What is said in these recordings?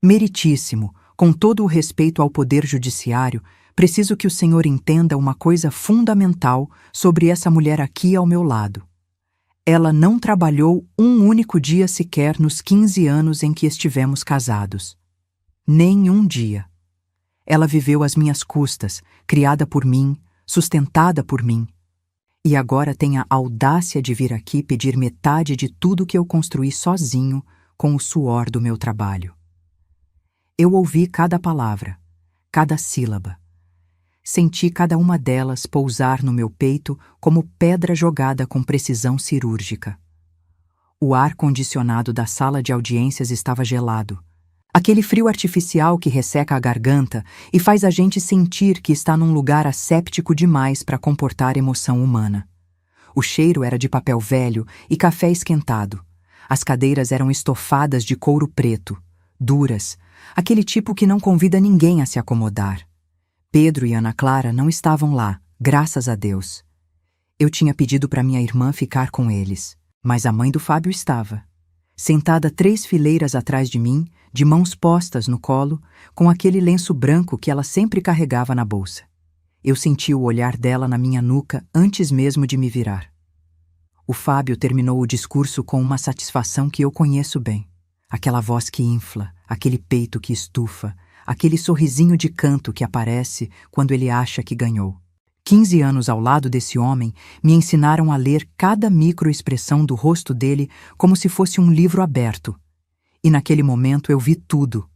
Meritíssimo, com todo o respeito ao poder judiciário, preciso que o senhor entenda uma coisa fundamental sobre essa mulher aqui ao meu lado. Ela não trabalhou um único dia sequer nos 15 anos em que estivemos casados. Nem um dia. Ela viveu às minhas custas, criada por mim, sustentada por mim. E agora tem a audácia de vir aqui pedir metade de tudo que eu construí sozinho com o suor do meu trabalho. Eu ouvi cada palavra, cada sílaba. Senti cada uma delas pousar no meu peito como pedra jogada com precisão cirúrgica. O ar-condicionado da sala de audiências estava gelado. Aquele frio artificial que resseca a garganta e faz a gente sentir que está num lugar asséptico demais para comportar emoção humana. O cheiro era de papel velho e café esquentado. As cadeiras eram estofadas de couro preto, duras, aquele tipo que não convida ninguém a se acomodar. Pedro e Ana Clara não estavam lá, graças a Deus. Eu tinha pedido para minha irmã ficar com eles, mas a mãe do Fábio estava. Sentada 3 fileiras atrás de mim, de mãos postas no colo, com aquele lenço branco que ela sempre carregava na bolsa. Eu senti o olhar dela na minha nuca antes mesmo de me virar. O Fábio terminou o discurso com uma satisfação que eu conheço bem. Aquela voz que infla, aquele peito que estufa, aquele sorrisinho de canto que aparece quando ele acha que ganhou. 15 anos ao lado desse homem me ensinaram a ler cada microexpressão do rosto dele como se fosse um livro aberto. E naquele momento eu vi tudo.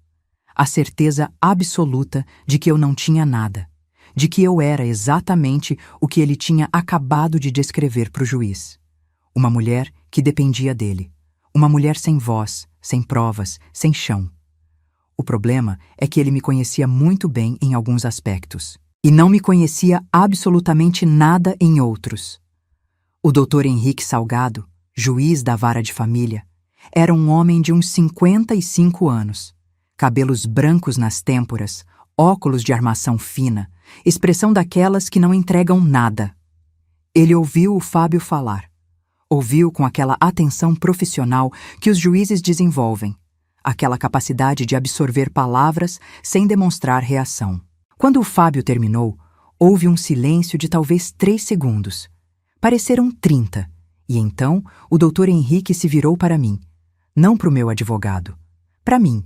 A certeza absoluta de que eu não tinha nada, de que eu era exatamente o que ele tinha acabado de descrever para o juiz. Uma mulher que dependia dele. Uma mulher sem voz, sem provas, sem chão. O problema é que ele me conhecia muito bem em alguns aspectos, e não me conhecia absolutamente nada em outros. O Dr. Henrique Salgado, juiz da vara de família, era um homem de uns 55 anos, cabelos brancos nas têmporas, óculos de armação fina, expressão daquelas que não entregam nada. Ele ouviu o Fábio falar. Ouviu com aquela atenção profissional que os juízes desenvolvem, aquela capacidade de absorver palavras sem demonstrar reação. Quando o Fábio terminou, houve um silêncio de talvez 3 segundos. Pareceram 30, e então o Dr. Henrique se virou para mim. Não para o meu advogado. Para mim.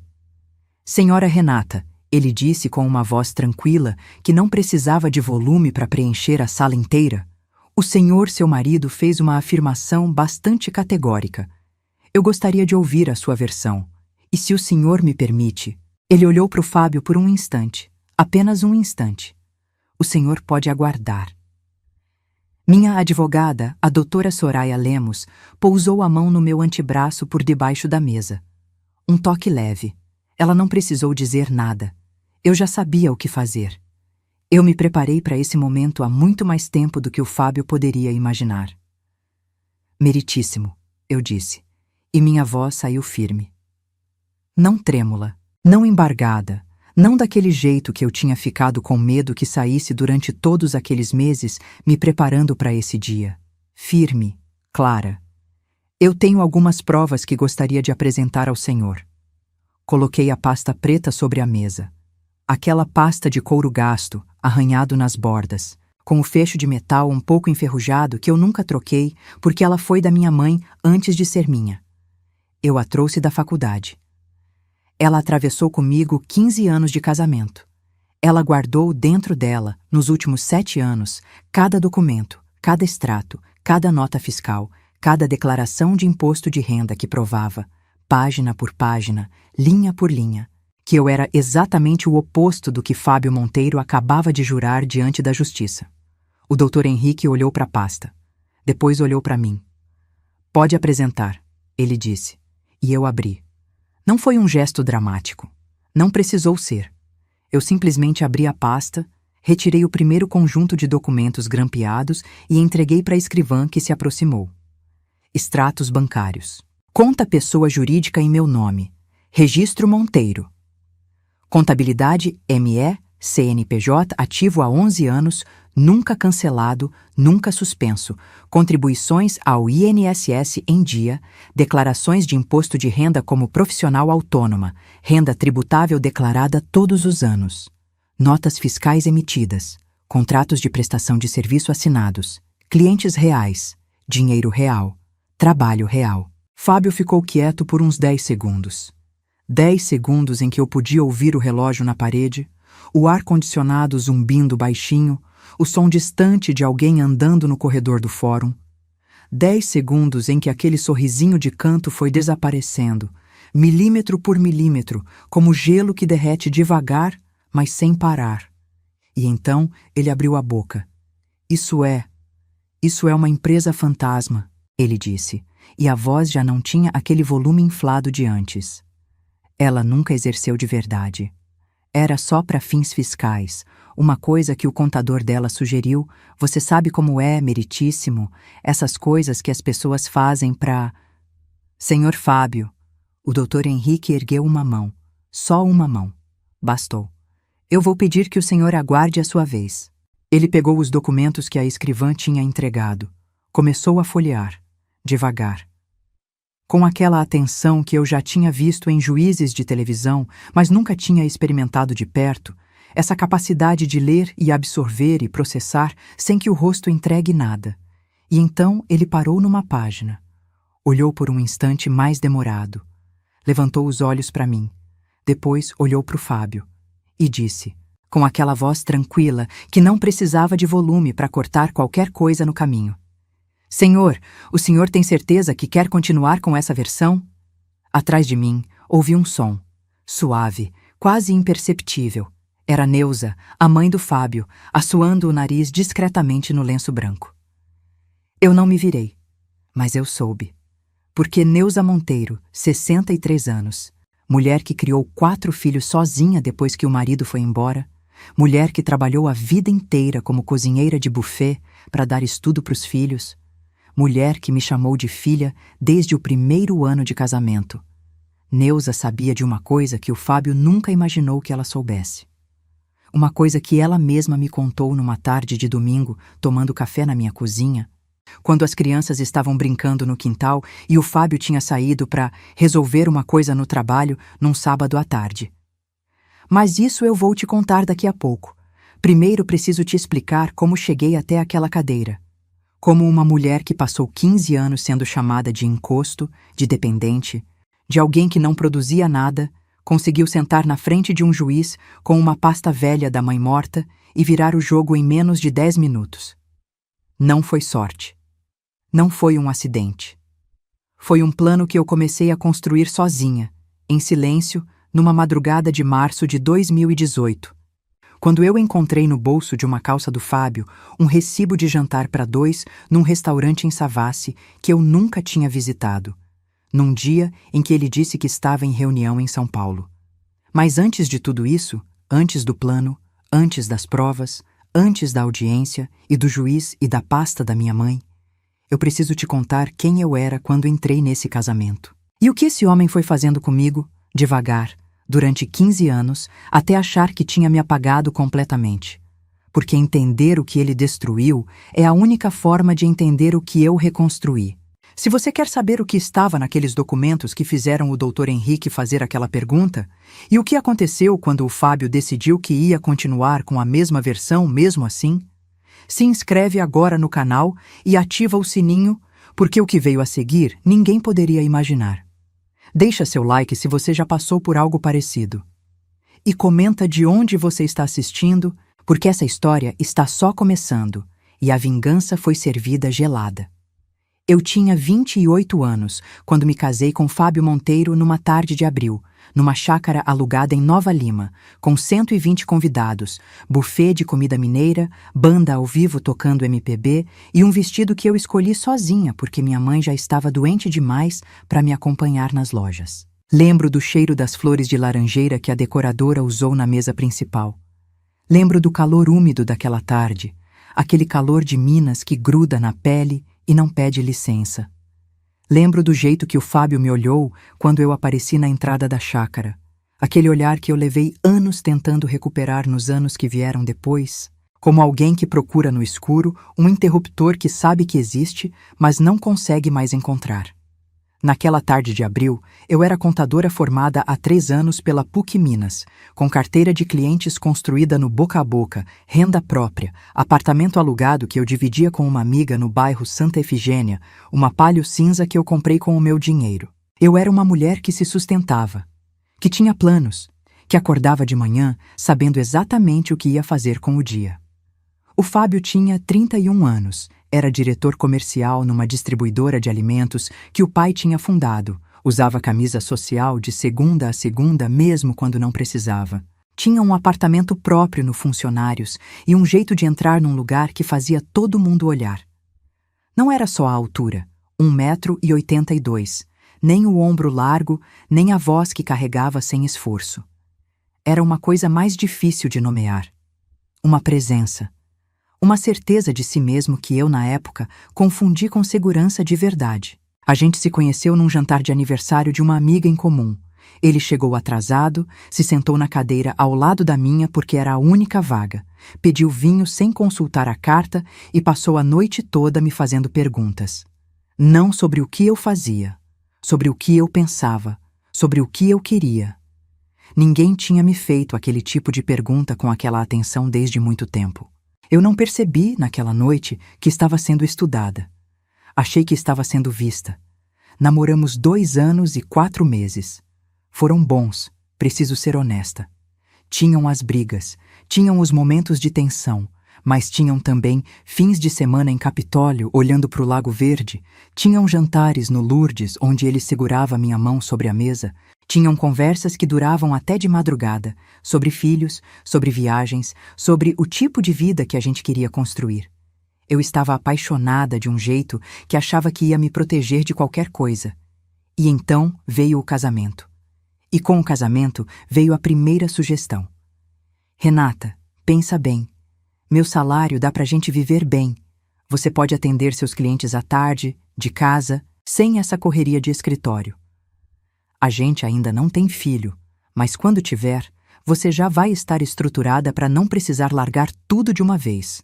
Senhora Renata, ele disse com uma voz tranquila que não precisava de volume para preencher a sala inteira. O senhor, seu marido, fez uma afirmação bastante categórica. Eu gostaria de ouvir a sua versão. E se o senhor me permite... Ele olhou para o Fábio por um instante. Apenas um instante. O senhor pode aguardar. Minha advogada, a doutora Soraya Lemos, pousou a mão no meu antebraço por debaixo da mesa. Um toque leve. Ela não precisou dizer nada. Eu já sabia o que fazer. Eu me preparei para esse momento há muito mais tempo do que o Fábio poderia imaginar. Meritíssimo, eu disse, e minha voz saiu firme. Não trêmula, não embargada, não daquele jeito que eu tinha ficado com medo que saísse durante todos aqueles meses me preparando para esse dia. Firme, clara. Eu tenho algumas provas que gostaria de apresentar ao senhor. Coloquei a pasta preta sobre a mesa. Aquela pasta de couro gasto, arranhado nas bordas, com o fecho de metal um pouco enferrujado que eu nunca troquei porque ela foi da minha mãe antes de ser minha. Eu a trouxe da faculdade. Ela atravessou comigo 15 anos de casamento. Ela guardou dentro dela, nos últimos 7 anos, cada documento, cada extrato, cada nota fiscal, cada declaração de imposto de renda que provava, página por página, linha por linha, que eu era exatamente o oposto do que Fábio Monteiro acabava de jurar diante da justiça. O Dr. Henrique olhou para a pasta. Depois olhou para mim. Pode apresentar, ele disse, e eu abri. Não foi um gesto dramático. Não precisou ser. Eu simplesmente abri a pasta, retirei o primeiro conjunto de documentos grampeados e entreguei para a escrivã que se aproximou. Extratos bancários. Conta pessoa jurídica em meu nome. Registro Monteiro. Contabilidade ME CNPJ ativo há 11 anos, nunca cancelado, nunca suspenso, contribuições ao INSS em dia, declarações de imposto de renda como profissional autônoma, renda tributável declarada todos os anos, notas fiscais emitidas, contratos de prestação de serviço assinados, clientes reais, dinheiro real, trabalho real. Fábio ficou quieto por uns 10 segundos. 10 segundos em que eu podia ouvir o relógio na parede, o ar-condicionado zumbindo baixinho, o som distante de alguém andando no corredor do fórum. 10 segundos em que aquele sorrisinho de canto foi desaparecendo, milímetro por milímetro, como gelo que derrete devagar, mas sem parar. E então ele abriu a boca. Isso é uma empresa fantasma, ele disse, e a voz já não tinha aquele volume inflado de antes. Ela nunca exerceu de verdade. Era só para fins fiscais, uma coisa que o contador dela sugeriu. Você sabe como é, meritíssimo, essas coisas que as pessoas fazem para... Senhor Fábio, o Dr. Henrique ergueu uma mão, só uma mão. Bastou. Eu vou pedir que o senhor aguarde a sua vez. Ele pegou os documentos que a escrivã tinha entregado. Começou a folhear, devagar. Com aquela atenção que eu já tinha visto em juízes de televisão, mas nunca tinha experimentado de perto, essa capacidade de ler e absorver e processar sem que o rosto entregue nada. E então ele parou numa página. Olhou por um instante mais demorado. Levantou os olhos para mim. Depois olhou para o Fábio. E disse, com aquela voz tranquila que não precisava de volume para cortar qualquer coisa no caminho. Senhor, o senhor tem certeza que quer continuar com essa versão? Atrás de mim, ouvi um som. Suave, quase imperceptível. Era Neuza, a mãe do Fábio, assoando o nariz discretamente no lenço branco. Eu não me virei, mas eu soube. Porque Neuza Monteiro, 63 anos, mulher que criou 4 filhos sozinha depois que o marido foi embora, mulher que trabalhou a vida inteira como cozinheira de buffet para dar estudo para os filhos, mulher que me chamou de filha desde o primeiro ano de casamento. Neuza sabia de uma coisa que o Fábio nunca imaginou que ela soubesse. Uma coisa que ela mesma me contou numa tarde de domingo, tomando café na minha cozinha, quando as crianças estavam brincando no quintal e o Fábio tinha saído para resolver uma coisa no trabalho num sábado à tarde. Mas isso eu vou te contar daqui a pouco. Primeiro preciso te explicar como cheguei até aquela cadeira. Como uma mulher que passou 15 anos sendo chamada de encosto, de dependente, de alguém que não produzia nada, conseguiu sentar na frente de um juiz com uma pasta velha da mãe morta e virar o jogo em menos de 10 minutos. Não foi sorte. Não foi um acidente. Foi um plano que eu comecei a construir sozinha, em silêncio, numa madrugada de março de 2018. Quando eu encontrei no bolso de uma calça do Fábio um recibo de jantar para 2 num restaurante em Savassi que eu nunca tinha visitado, num dia em que ele disse que estava em reunião em São Paulo. Mas antes de tudo isso, antes do plano, antes das provas, antes da audiência e do juiz e da pasta da minha mãe, eu preciso te contar quem eu era quando entrei nesse casamento. E o que esse homem foi fazendo comigo, devagar, durante 15 anos, até achar que tinha me apagado completamente. Porque entender o que ele destruiu é a única forma de entender o que eu reconstruí. Se você quer saber o que estava naqueles documentos que fizeram o Dr. Henrique fazer aquela pergunta, e o que aconteceu quando o Fábio decidiu que ia continuar com a mesma versão mesmo assim, se inscreve agora no canal e ativa o sininho, porque o que veio a seguir ninguém poderia imaginar. Deixa seu like se você já passou por algo parecido. E comenta de onde você está assistindo, porque essa história está só começando e a vingança foi servida gelada. Eu tinha 28 anos quando me casei com Fábio Monteiro numa tarde de abril, numa chácara alugada em Nova Lima, com 120 convidados, buffet de comida mineira, banda ao vivo tocando MPB e um vestido que eu escolhi sozinha porque minha mãe já estava doente demais para me acompanhar nas lojas. Lembro do cheiro das flores de laranjeira que a decoradora usou na mesa principal. Lembro do calor úmido daquela tarde, aquele calor de Minas que gruda na pele e não pede licença. Lembro do jeito que o Fábio me olhou quando eu apareci na entrada da chácara. Aquele olhar que eu levei anos tentando recuperar nos anos que vieram depois, como alguém que procura no escuro um interruptor que sabe que existe, mas não consegue mais encontrar. Naquela tarde de abril, eu era contadora formada há 3 anos pela PUC Minas, com carteira de clientes construída no boca a boca, renda própria, apartamento alugado que eu dividia com uma amiga no bairro Santa Efigênia, uma Palio cinza que eu comprei com o meu dinheiro. Eu era uma mulher que se sustentava, que tinha planos, que acordava de manhã sabendo exatamente o que ia fazer com o dia. O Fábio tinha 31 anos, era diretor comercial numa distribuidora de alimentos que o pai tinha fundado, usava camisa social de segunda a segunda mesmo quando não precisava. Tinha um apartamento próprio no Funcionários e um jeito de entrar num lugar que fazia todo mundo olhar. Não era só a altura, 1,82 m, nem o ombro largo, nem a voz que carregava sem esforço. Era uma coisa mais difícil de nomear. Uma presença. Uma certeza de si mesmo que eu, na época, confundi com segurança de verdade. A gente se conheceu num jantar de aniversário de uma amiga em comum. Ele chegou atrasado, se sentou na cadeira ao lado da minha porque era a única vaga, pediu vinho sem consultar a carta e passou a noite toda me fazendo perguntas. Não sobre o que eu fazia, sobre o que eu pensava, sobre o que eu queria. Ninguém tinha me feito aquele tipo de pergunta com aquela atenção desde muito tempo. Eu não percebi, naquela noite, que estava sendo estudada. Achei que estava sendo vista. Namoramos 2 anos e 4 meses. Foram bons, preciso ser honesta. Tinham as brigas, tinham os momentos de tensão, mas tinham também fins de semana em Capitólio, olhando para o Lago Verde, tinham jantares no Lourdes, onde ele segurava minha mão sobre a mesa, tinham conversas que duravam até de madrugada, sobre filhos, sobre viagens, sobre o tipo de vida que a gente queria construir. Eu estava apaixonada de um jeito que achava que ia me proteger de qualquer coisa. E então veio o casamento. E com o casamento veio a primeira sugestão. Renata, pensa bem. Meu salário dá pra gente viver bem. Você pode atender seus clientes à tarde, de casa, sem essa correria de escritório. A gente ainda não tem filho, mas quando tiver, você já vai estar estruturada para não precisar largar tudo de uma vez.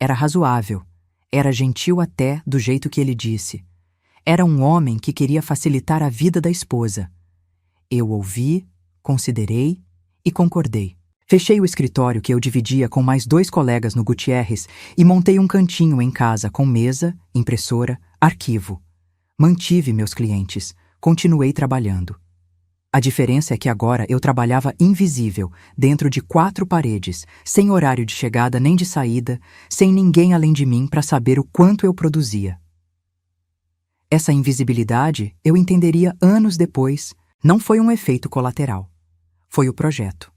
Era razoável, era gentil até do jeito que ele disse. Era um homem que queria facilitar a vida da esposa. Eu ouvi, considerei e concordei. Fechei o escritório que eu dividia com mais 2 colegas no Gutierrez e montei um cantinho em casa com mesa, impressora, arquivo. Mantive meus clientes. Continuei trabalhando. A diferença é que agora eu trabalhava invisível, dentro de 4 paredes, sem horário de chegada nem de saída, sem ninguém além de mim para saber o quanto eu produzia. Essa invisibilidade, eu entenderia anos depois, não foi um efeito colateral. Foi o projeto.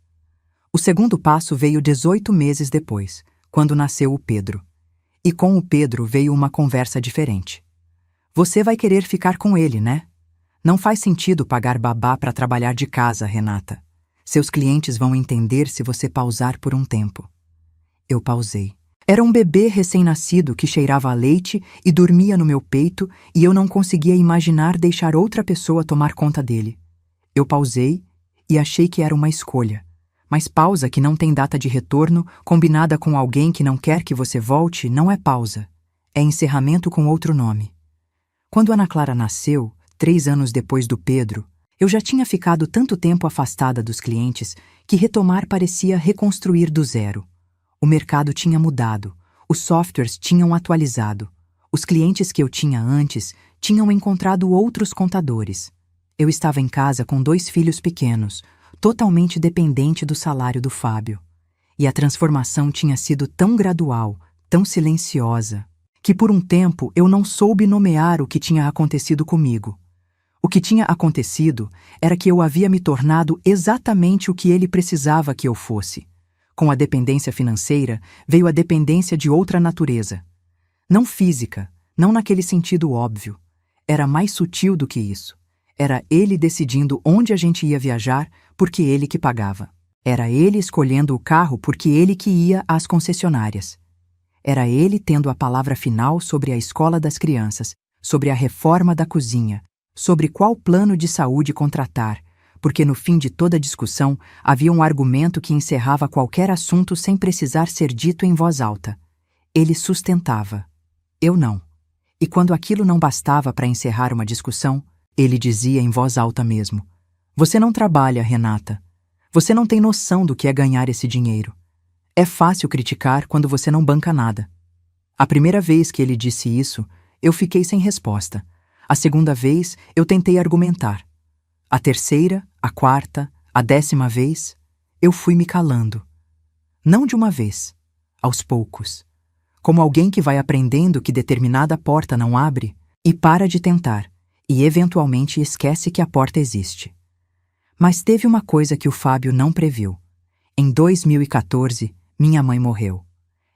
O segundo passo veio 18 meses depois, quando nasceu o Pedro. E com o Pedro veio uma conversa diferente. Você vai querer ficar com ele, né? Não faz sentido pagar babá para trabalhar de casa, Renata. Seus clientes vão entender se você pausar por um tempo. Eu pausei. Era um bebê recém-nascido que cheirava a leite e dormia no meu peito e eu não conseguia imaginar deixar outra pessoa tomar conta dele. Eu pausei e achei que era uma escolha. Mas pausa que não tem data de retorno, combinada com alguém que não quer que você volte, não é pausa. É encerramento com outro nome. Quando Ana Clara nasceu, 3 anos depois do Pedro, eu já tinha ficado tanto tempo afastada dos clientes que retomar parecia reconstruir do zero. O mercado tinha mudado, os softwares tinham atualizado, os clientes que eu tinha antes tinham encontrado outros contadores. Eu estava em casa com 2 filhos pequenos, totalmente dependente do salário do Fábio. E a transformação tinha sido tão gradual, tão silenciosa, que por um tempo eu não soube nomear o que tinha acontecido comigo. O que tinha acontecido era que eu havia me tornado exatamente o que ele precisava que eu fosse. Com a dependência financeira, veio a dependência de outra natureza. Não física, não naquele sentido óbvio. Era mais sutil do que isso. Era ele decidindo onde a gente ia viajar, porque ele que pagava. Era ele escolhendo o carro porque ele que ia às concessionárias. Era ele tendo a palavra final sobre a escola das crianças, sobre a reforma da cozinha, sobre qual plano de saúde contratar, porque no fim de toda discussão havia um argumento que encerrava qualquer assunto sem precisar ser dito em voz alta. Ele sustentava. Eu não. E quando aquilo não bastava para encerrar uma discussão, ele dizia em voz alta mesmo: Você não trabalha, Renata. Você não tem noção do que é ganhar esse dinheiro. É fácil criticar quando você não banca nada. A primeira vez que ele disse isso, eu fiquei sem resposta. A segunda vez, eu tentei argumentar. A terceira, a quarta, a 10ª vez, eu fui me calando. Não de uma vez, aos poucos. Como alguém que vai aprendendo que determinada porta não abre e para de tentar, e eventualmente esquece que a porta existe. Mas teve uma coisa que o Fábio não previu. Em 2014, minha mãe morreu.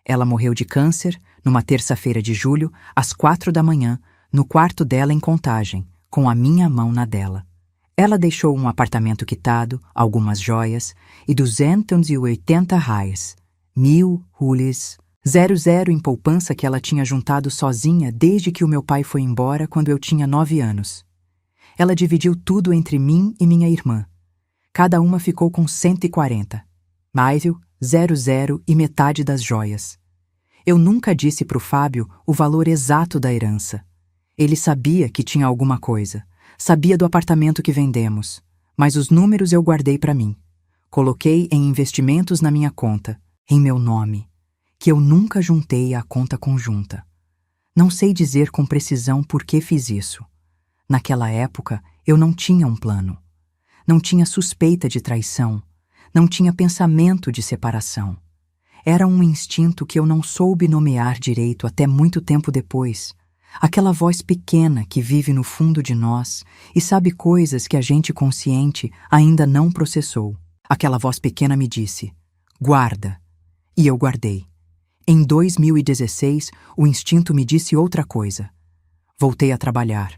Ela morreu de câncer, numa terça-feira de julho, às 4 da manhã, no quarto dela em Contagem, com a minha mão na dela. Ela deixou um apartamento quitado, algumas joias e R$ 280, 1.000 rubles, 00 em poupança que ela tinha juntado sozinha desde que o meu pai foi embora quando eu tinha 9 anos. Ela dividiu tudo entre mim e minha irmã. Cada uma ficou com 140. Maio, 00 e metade das joias. Eu nunca disse para o Fábio o valor exato da herança. Ele sabia que tinha alguma coisa. Sabia do apartamento que vendemos. Mas os números eu guardei para mim. Coloquei em investimentos na minha conta, em meu nome, que eu nunca juntei à conta conjunta. Não sei dizer com precisão por que fiz isso. Naquela época, eu não tinha um plano. Não tinha suspeita de traição. Não tinha pensamento de separação. Era um instinto que eu não soube nomear direito até muito tempo depois. Aquela voz pequena que vive no fundo de nós e sabe coisas que a gente consciente ainda não processou. Aquela voz pequena me disse: guarda. E eu guardei. Em 2016, o instinto me disse outra coisa. Voltei a trabalhar.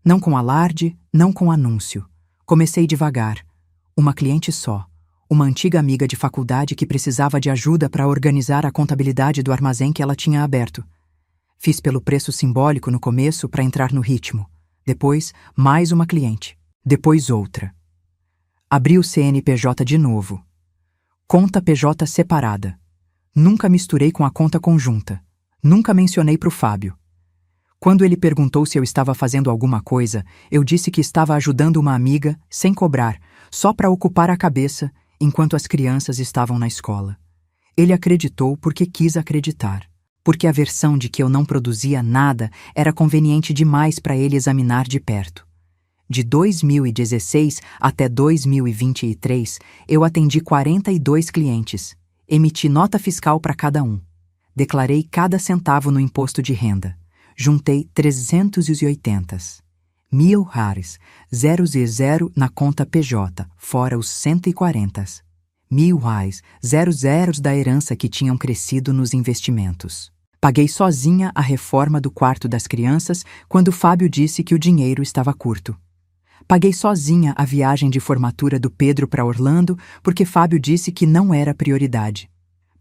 Não com alarde, não com anúncio. Comecei devagar. Uma cliente só. Uma antiga amiga de faculdade que precisava de ajuda para organizar a contabilidade do armazém que ela tinha aberto. Fiz pelo preço simbólico no começo para entrar no ritmo. Depois, mais uma cliente. Depois outra. Abri o CNPJ de novo. Conta PJ separada. Nunca misturei com a conta conjunta. Nunca mencionei para o Fábio. Quando ele perguntou se eu estava fazendo alguma coisa, eu disse que estava ajudando uma amiga, sem cobrar, só para ocupar a cabeça, enquanto as crianças estavam na escola. Ele acreditou porque quis acreditar. Porque a versão de que eu não produzia nada era conveniente demais para ele examinar de perto. De 2016 até 2023, eu atendi 42 clientes. Emiti nota fiscal para cada um. Declarei cada centavo no imposto de renda. Juntei 380. 1.000 reais, 000 na conta PJ, fora os 140. 1.000 reais, 00 da herança que tinham crescido nos investimentos. Paguei sozinha a reforma do quarto das crianças quando Fábio disse que o dinheiro estava curto. Paguei sozinha a viagem de formatura do Pedro para Orlando porque Fábio disse que não era prioridade.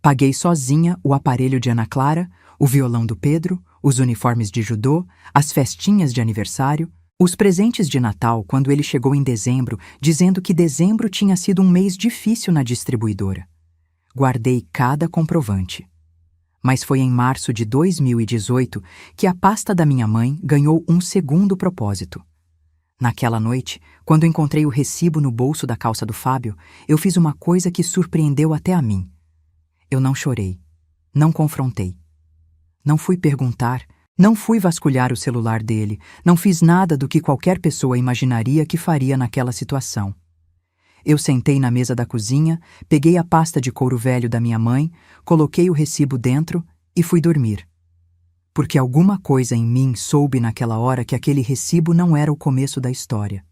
Paguei sozinha o aparelho de Ana Clara, o violão do Pedro, os uniformes de judô, as festinhas de aniversário, os presentes de Natal quando ele chegou em dezembro, dizendo que dezembro tinha sido um mês difícil na distribuidora. Guardei cada comprovante. Mas foi em março de 2018 que a pasta da minha mãe ganhou um segundo propósito. Naquela noite, quando encontrei o recibo no bolso da calça do Fábio, eu fiz uma coisa que surpreendeu até a mim. Eu não chorei, não confrontei. Não fui perguntar, não fui vasculhar o celular dele, não fiz nada do que qualquer pessoa imaginaria que faria naquela situação. Eu sentei na mesa da cozinha, peguei a pasta de couro velho da minha mãe, coloquei o recibo dentro e fui dormir. Porque alguma coisa em mim soube naquela hora que aquele recibo não era o começo da história.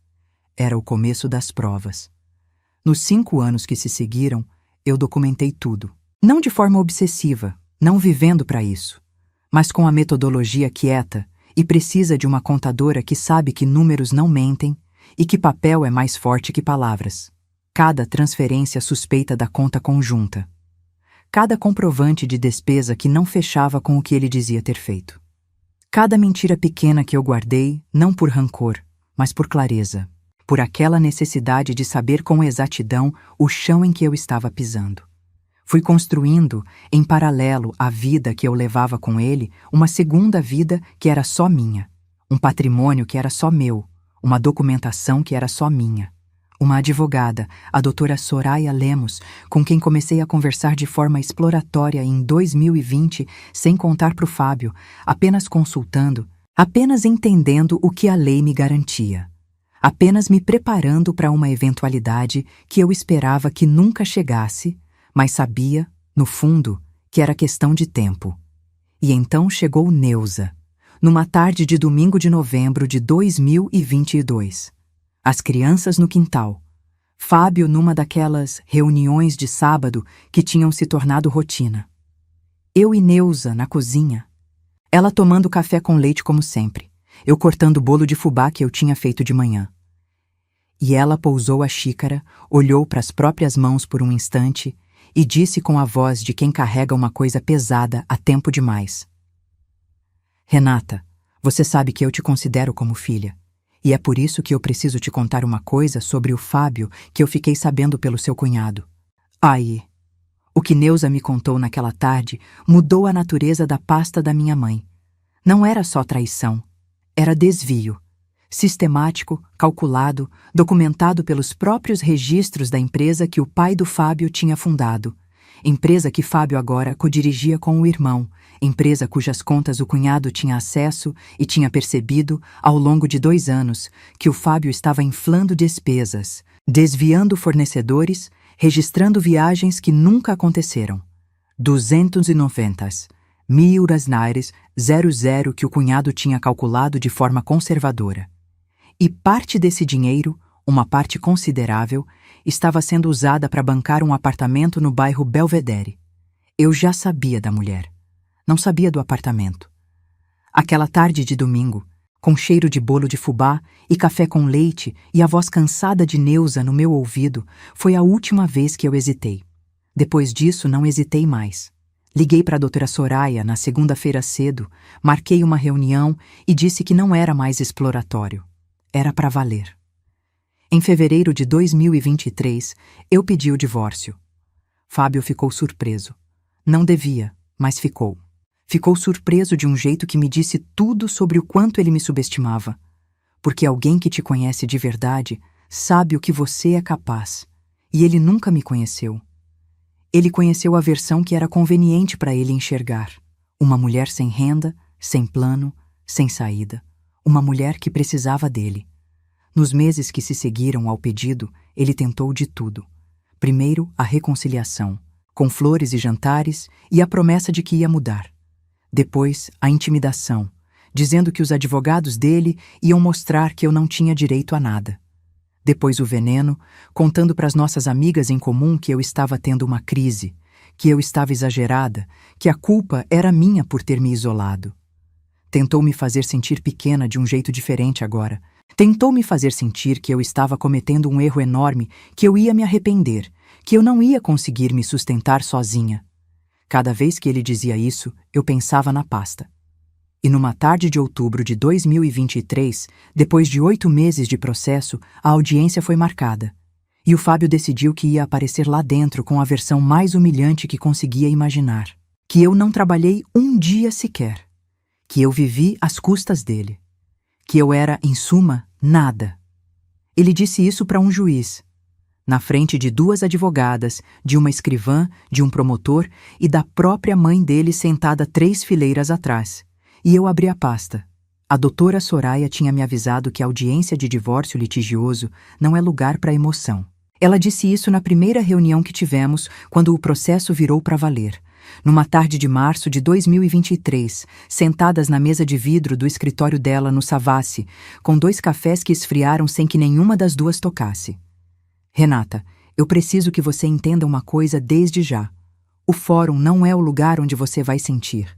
Era o começo das provas. Nos 5 anos que se seguiram, eu documentei tudo. Não de forma obsessiva, não vivendo para isso, mas com a metodologia quieta e precisa de uma contadora que sabe que números não mentem e que papel é mais forte que palavras. Cada transferência suspeita da conta conjunta. Cada comprovante de despesa que não fechava com o que ele dizia ter feito. Cada mentira pequena que eu guardei, não por rancor, mas por clareza. por aquela necessidade de saber com exatidão o chão em que eu estava pisando. Fui construindo, em paralelo à vida que eu levava com ele, uma segunda vida que era só minha, um patrimônio que era só meu, uma documentação que era só minha. Uma advogada, a doutora Soraya Lemos, com quem comecei a conversar de forma exploratória em 2020, sem contar para o Fábio, apenas consultando, apenas entendendo o que a lei me garantia, apenas me preparando para uma eventualidade que eu esperava que nunca chegasse, mas sabia, no fundo, que era questão de tempo. E então chegou Neuza, numa tarde de domingo de novembro de 2022. As crianças no quintal. Fábio numa daquelas reuniões de sábado que tinham se tornado rotina. Eu e Neuza na cozinha. Ela tomando café com leite como sempre, eu cortando o bolo de fubá que eu tinha feito de manhã. E ela pousou a xícara, olhou para as próprias mãos por um instante e disse com a voz de quem carrega uma coisa pesada há tempo demais: Renata, você sabe que eu te considero como filha. E é por isso que eu preciso te contar uma coisa sobre o Fábio que eu fiquei sabendo pelo seu cunhado. Ai, o que Neuza me contou naquela tarde mudou a natureza da pasta da minha mãe. Não era só traição, era desvio. Sistemático, calculado, documentado pelos próprios registros da empresa que o pai do Fábio tinha fundado. Empresa que Fábio agora codirigia com o irmão, empresa cujas contas o cunhado tinha acesso e tinha percebido, ao longo de 2 anos, que o Fábio estava inflando despesas, desviando fornecedores, registrando viagens que nunca aconteceram. 290, 1000 naires, 00 que o cunhado tinha calculado de forma conservadora. E parte desse dinheiro, uma parte considerável, estava sendo usada para bancar um apartamento no bairro Belvedere. Eu já sabia da mulher. Não sabia do apartamento. Aquela tarde de domingo, com cheiro de bolo de fubá e café com leite e a voz cansada de Neuza no meu ouvido, foi a última vez que eu hesitei. Depois disso, não hesitei mais. Liguei para a doutora Soraya na segunda-feira cedo, marquei uma reunião e disse que não era mais exploratório. Era para valer. Em fevereiro de 2023, eu pedi o divórcio. Fábio ficou surpreso. Não devia, mas ficou. Ficou surpreso de um jeito que me disse tudo sobre o quanto ele me subestimava. Porque alguém que te conhece de verdade sabe o que você é capaz. E ele nunca me conheceu. Ele conheceu a versão que era conveniente para ele enxergar. Uma mulher sem renda, sem plano, sem saída. Uma mulher que precisava dele. Nos meses que se seguiram ao pedido, ele tentou de tudo. Primeiro, a reconciliação, com flores e jantares e a promessa de que ia mudar. Depois, a intimidação, dizendo que os advogados dele iam mostrar que eu não tinha direito a nada. Depois o veneno, contando para as nossas amigas em comum que eu estava tendo uma crise, que eu estava exagerada, que a culpa era minha por ter me isolado. Tentou me fazer sentir pequena de um jeito diferente agora. Tentou me fazer sentir que eu estava cometendo um erro enorme, que eu ia me arrepender, que eu não ia conseguir me sustentar sozinha. Cada vez que ele dizia isso, eu pensava na pasta. E numa tarde de outubro de 2023, depois de 8 meses de processo, a audiência foi marcada. E o Fábio decidiu que ia aparecer lá dentro com a versão mais humilhante que conseguia imaginar. Que eu não trabalhei um dia sequer. Que eu vivi às custas dele. Que eu era, em suma, nada. Ele disse isso para um juiz, na frente de 2 advogadas, de uma escrivã, de um promotor e da própria mãe dele sentada 3 fileiras atrás. E eu abri a pasta. A doutora Soraya tinha me avisado que a audiência de divórcio litigioso não é lugar para emoção. Ela disse isso na primeira reunião que tivemos, quando o processo virou para valer. Numa tarde de março de 2023, sentadas na mesa de vidro do escritório dela no Savassi, com 2 cafés que esfriaram sem que nenhuma das 2 tocasse. Renata, eu preciso que você entenda uma coisa desde já. O fórum não é o lugar onde você vai sentir.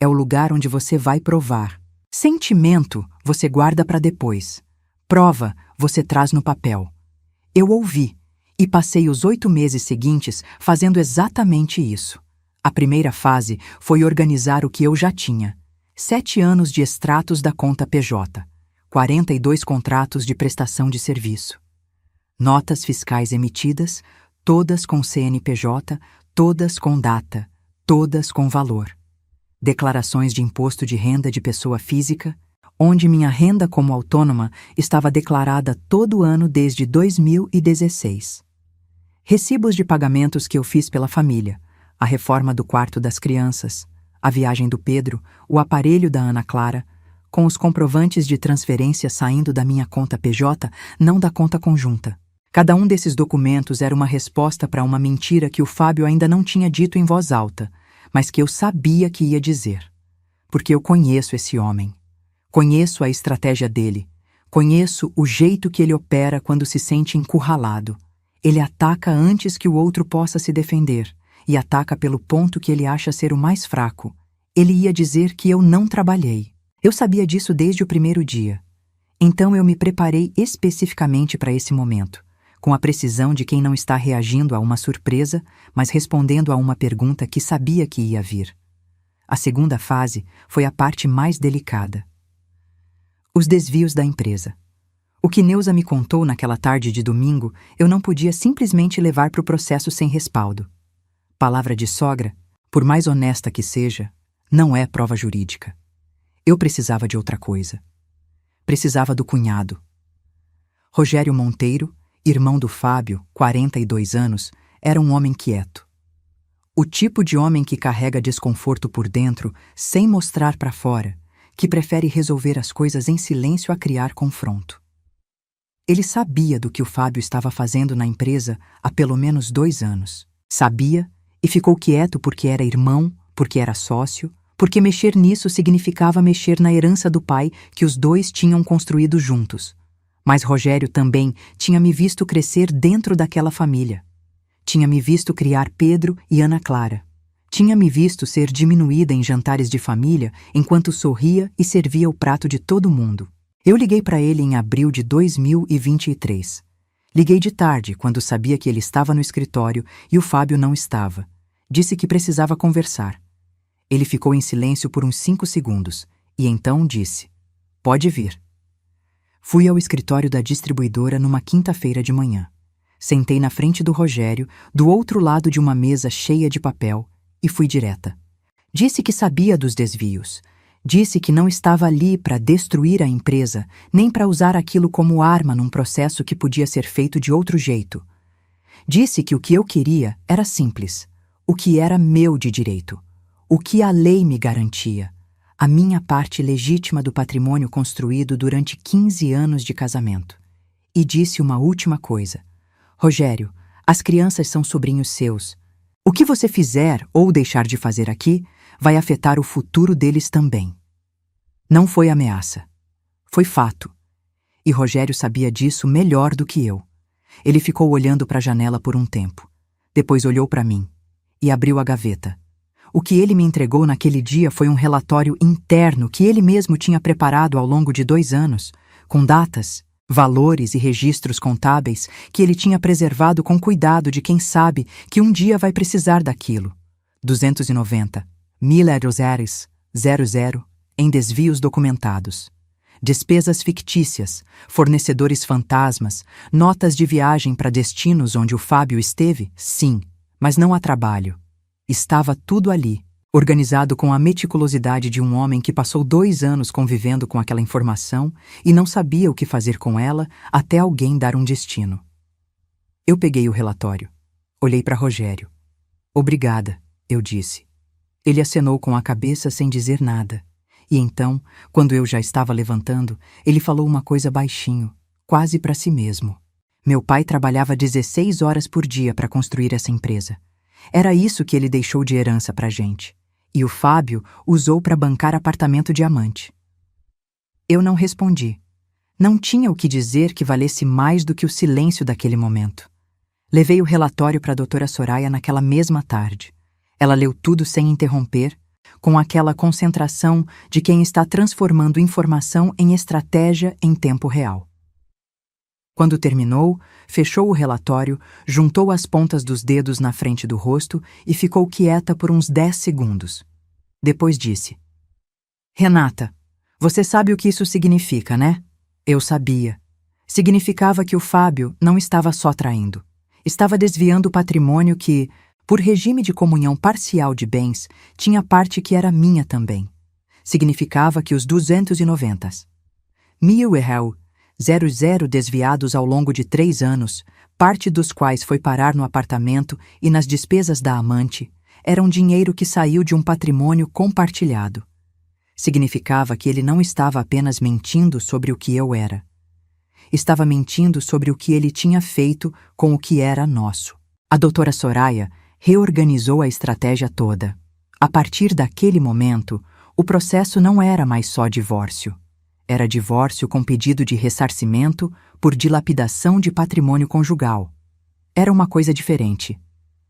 É o lugar onde você vai provar. Sentimento você guarda para depois. Prova você traz no papel. Eu ouvi e passei os 8 meses seguintes fazendo exatamente isso. A primeira fase foi organizar o que eu já tinha. 7 anos de extratos da conta PJ. 42 contratos de prestação de serviço. Notas fiscais emitidas, todas com CNPJ, todas com data, todas com valor. Declarações de imposto de renda de pessoa física, onde minha renda como autônoma estava declarada todo ano desde 2016. Recibos de pagamentos que eu fiz pela família, a reforma do quarto das crianças, a viagem do Pedro, o aparelho da Ana Clara, com os comprovantes de transferência saindo da minha conta PJ, não da conta conjunta. Cada um desses documentos era uma resposta para uma mentira que o Fábio ainda não tinha dito em voz alta, mas que eu sabia que ia dizer. Porque eu conheço esse homem. Conheço a estratégia dele. Conheço o jeito que ele opera quando se sente encurralado. Ele ataca antes que o outro possa se defender, e ataca pelo ponto que ele acha ser o mais fraco. Ele ia dizer que eu não trabalhei. Eu sabia disso desde o primeiro dia. Então eu me preparei especificamente para esse momento, com a precisão de quem não está reagindo a uma surpresa, mas respondendo a uma pergunta que sabia que ia vir. A segunda fase foi a parte mais delicada. Os desvios da empresa. O que Neuza me contou naquela tarde de domingo, eu não podia simplesmente levar para o processo sem respaldo. Palavra de sogra, por mais honesta que seja, não é prova jurídica. Eu precisava de outra coisa. Precisava do cunhado. Rogério Monteiro, irmão do Fábio, 42 anos, era um homem quieto. O tipo de homem que carrega desconforto por dentro sem mostrar para fora, que prefere resolver as coisas em silêncio a criar confronto. Ele sabia do que o Fábio estava fazendo na empresa há pelo menos 2 anos. Sabia e ficou quieto porque era irmão, porque era sócio, porque mexer nisso significava mexer na herança do pai que os dois tinham construído juntos. Mas Rogério também tinha me visto crescer dentro daquela família. Tinha me visto criar Pedro e Ana Clara. Tinha me visto ser diminuída em jantares de família enquanto sorria e servia o prato de todo mundo. Eu liguei para ele em abril de 2023. Liguei de tarde, quando sabia que ele estava no escritório e o Fábio não estava. Disse que precisava conversar. Ele ficou em silêncio por uns 5 segundos e então disse: "Pode vir." Fui ao escritório da distribuidora numa quinta-feira de manhã. Sentei na frente do Rogério, do outro lado de uma mesa cheia de papel, e fui direta. Disse que sabia dos desvios. Disse que não estava ali para destruir a empresa, nem para usar aquilo como arma num processo que podia ser feito de outro jeito. Disse que o que eu queria era simples, o que era meu de direito, o que a lei me garantia, a minha parte legítima do patrimônio construído durante 15 anos de casamento. E disse uma última coisa: "Rogério, as crianças são sobrinhos seus. O que você fizer ou deixar de fazer aqui vai afetar o futuro deles também." Não foi ameaça. Foi fato. E Rogério sabia disso melhor do que eu. Ele ficou olhando para a janela por um tempo. Depois olhou para mim e abriu a gaveta. O que ele me entregou naquele dia foi um relatório interno que ele mesmo tinha preparado ao longo de 2 anos, com datas, valores e registros contábeis que ele tinha preservado com cuidado de quem sabe que um dia vai precisar daquilo. 290.000 em desvios documentados. Despesas fictícias, fornecedores fantasmas, notas de viagem para destinos onde o Fábio esteve, sim, mas não a trabalho. Estava tudo ali, organizado com a meticulosidade de um homem que passou 2 anos convivendo com aquela informação e não sabia o que fazer com ela até alguém dar um destino. Eu peguei o relatório. Olhei para Rogério. "Obrigada", eu disse. Ele acenou com a cabeça sem dizer nada. E então, quando eu já estava levantando, ele falou uma coisa baixinho, quase para si mesmo. Meu pai trabalhava 16 horas por dia para construir essa empresa. Era isso que ele deixou de herança para a gente. E o Fábio usou para bancar apartamento diamante. Eu não respondi. Não tinha o que dizer que valesse mais do que o silêncio daquele momento. Levei o relatório para a doutora Soraya naquela mesma tarde. Ela leu tudo sem interromper, com aquela concentração de quem está transformando informação em estratégia em tempo real. Quando terminou, fechou o relatório, juntou as pontas dos dedos na frente do rosto e ficou quieta por uns 10 segundos. Depois disse: "Renata, você sabe o que isso significa, né?" Eu sabia. Significava que o Fábio não estava só traindo. Estava desviando o patrimônio que, por regime de comunhão parcial de bens, tinha parte que era minha também. Significava que os 290.000 desviados ao longo de 3 anos, parte dos quais foi parar no apartamento e nas despesas da amante, era um dinheiro que saiu de um patrimônio compartilhado. Significava que ele não estava apenas mentindo sobre o que eu era. Estava mentindo sobre o que ele tinha feito com o que era nosso. A doutora Soraya reorganizou a estratégia toda. A partir daquele momento, o processo não era mais só divórcio. Era divórcio com pedido de ressarcimento por dilapidação de patrimônio conjugal. Era uma coisa diferente.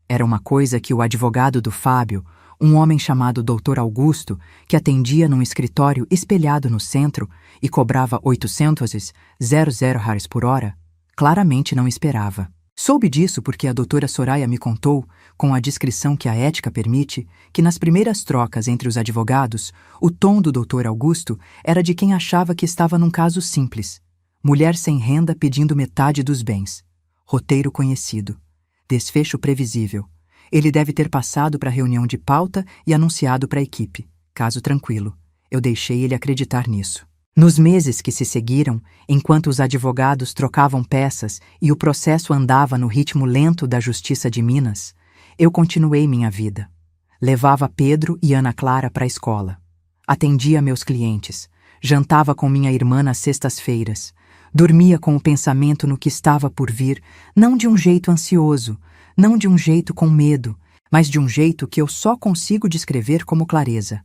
Era uma coisa que o advogado do Fábio, um homem chamado Dr. Augusto, que atendia num escritório espelhado no centro e cobrava 800 reais por hora, claramente não esperava. Soube disso porque a doutora Soraya me contou, com a discrição que a ética permite, que nas primeiras trocas entre os advogados, o tom do Dr. Augusto era de quem achava que estava num caso simples. Mulher sem renda pedindo metade dos bens. Roteiro conhecido. Desfecho previsível. Ele deve ter passado para a reunião de pauta e anunciado para a equipe. Caso tranquilo. Eu deixei ele acreditar nisso. Nos meses que se seguiram, enquanto os advogados trocavam peças e o processo andava no ritmo lento da Justiça de Minas, eu continuei minha vida. Levava Pedro e Ana Clara para a escola. Atendia meus clientes. Jantava com minha irmã nas sextas-feiras. Dormia com o pensamento no que estava por vir, não de um jeito ansioso, não de um jeito com medo, mas de um jeito que eu só consigo descrever como clareza.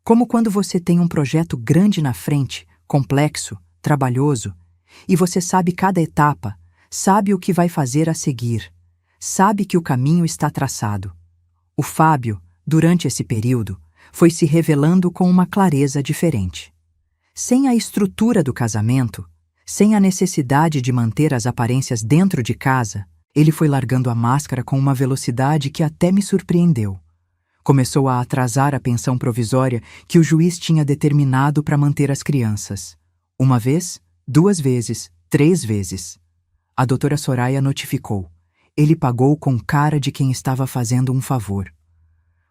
Como quando você tem um projeto grande na frente, complexo, trabalhoso, e você sabe cada etapa, sabe o que vai fazer a seguir, sabe que o caminho está traçado. O Fábio, durante esse período, foi se revelando com uma clareza diferente. Sem a estrutura do casamento, sem a necessidade de manter as aparências dentro de casa, ele foi largando a máscara com uma velocidade que até me surpreendeu. Começou a atrasar a pensão provisória que o juiz tinha determinado para manter as crianças. 1 vez, 2 vezes, 3 vezes. A doutora Soraya notificou. Ele pagou com cara de quem estava fazendo um favor.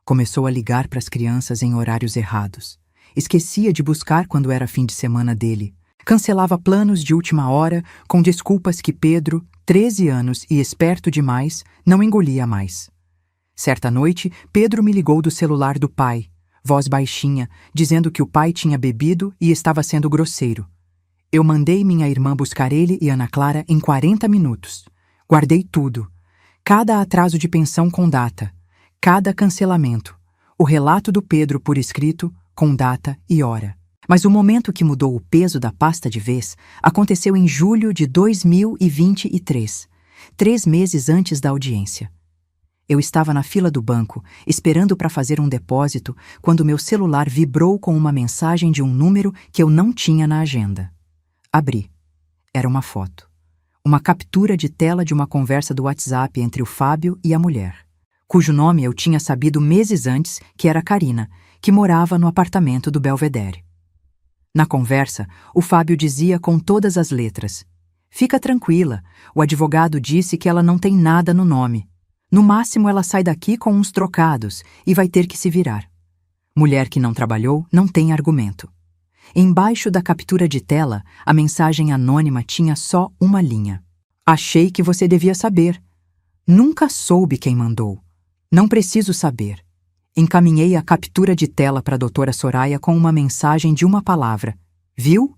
Começou a ligar para as crianças em horários errados. Esquecia de buscar quando era fim de semana dele. Cancelava planos de última hora com desculpas que Pedro, 13 anos e esperto demais, não engolia mais. Certa noite, Pedro me ligou do celular do pai, voz baixinha, dizendo que o pai tinha bebido e estava sendo grosseiro. Eu mandei minha irmã buscar ele e Ana Clara em 40 minutos. Guardei tudo. Cada atraso de pensão com data. Cada cancelamento. O relato do Pedro por escrito, com data e hora. Mas o momento que mudou o peso da pasta de vez aconteceu em julho de 2023, 3 meses antes da audiência. Eu estava na fila do banco, esperando para fazer um depósito, quando meu celular vibrou com uma mensagem de um número que eu não tinha na agenda. Abri. Era uma foto. Uma captura de tela de uma conversa do WhatsApp entre o Fábio e a mulher, cujo nome eu tinha sabido meses antes que era Karina, que morava no apartamento do Belvedere. Na conversa, o Fábio dizia com todas as letras: "Fica tranquila, o advogado disse que ela não tem nada no nome. No máximo ela sai daqui com uns trocados e vai ter que se virar. Mulher que não trabalhou não tem argumento." Embaixo da captura de tela, a mensagem anônima tinha só uma linha. "Achei que você devia saber. Nunca soube quem mandou. Não preciso saber." Encaminhei a captura de tela para a doutora Soraya com uma mensagem de uma palavra. "Viu?"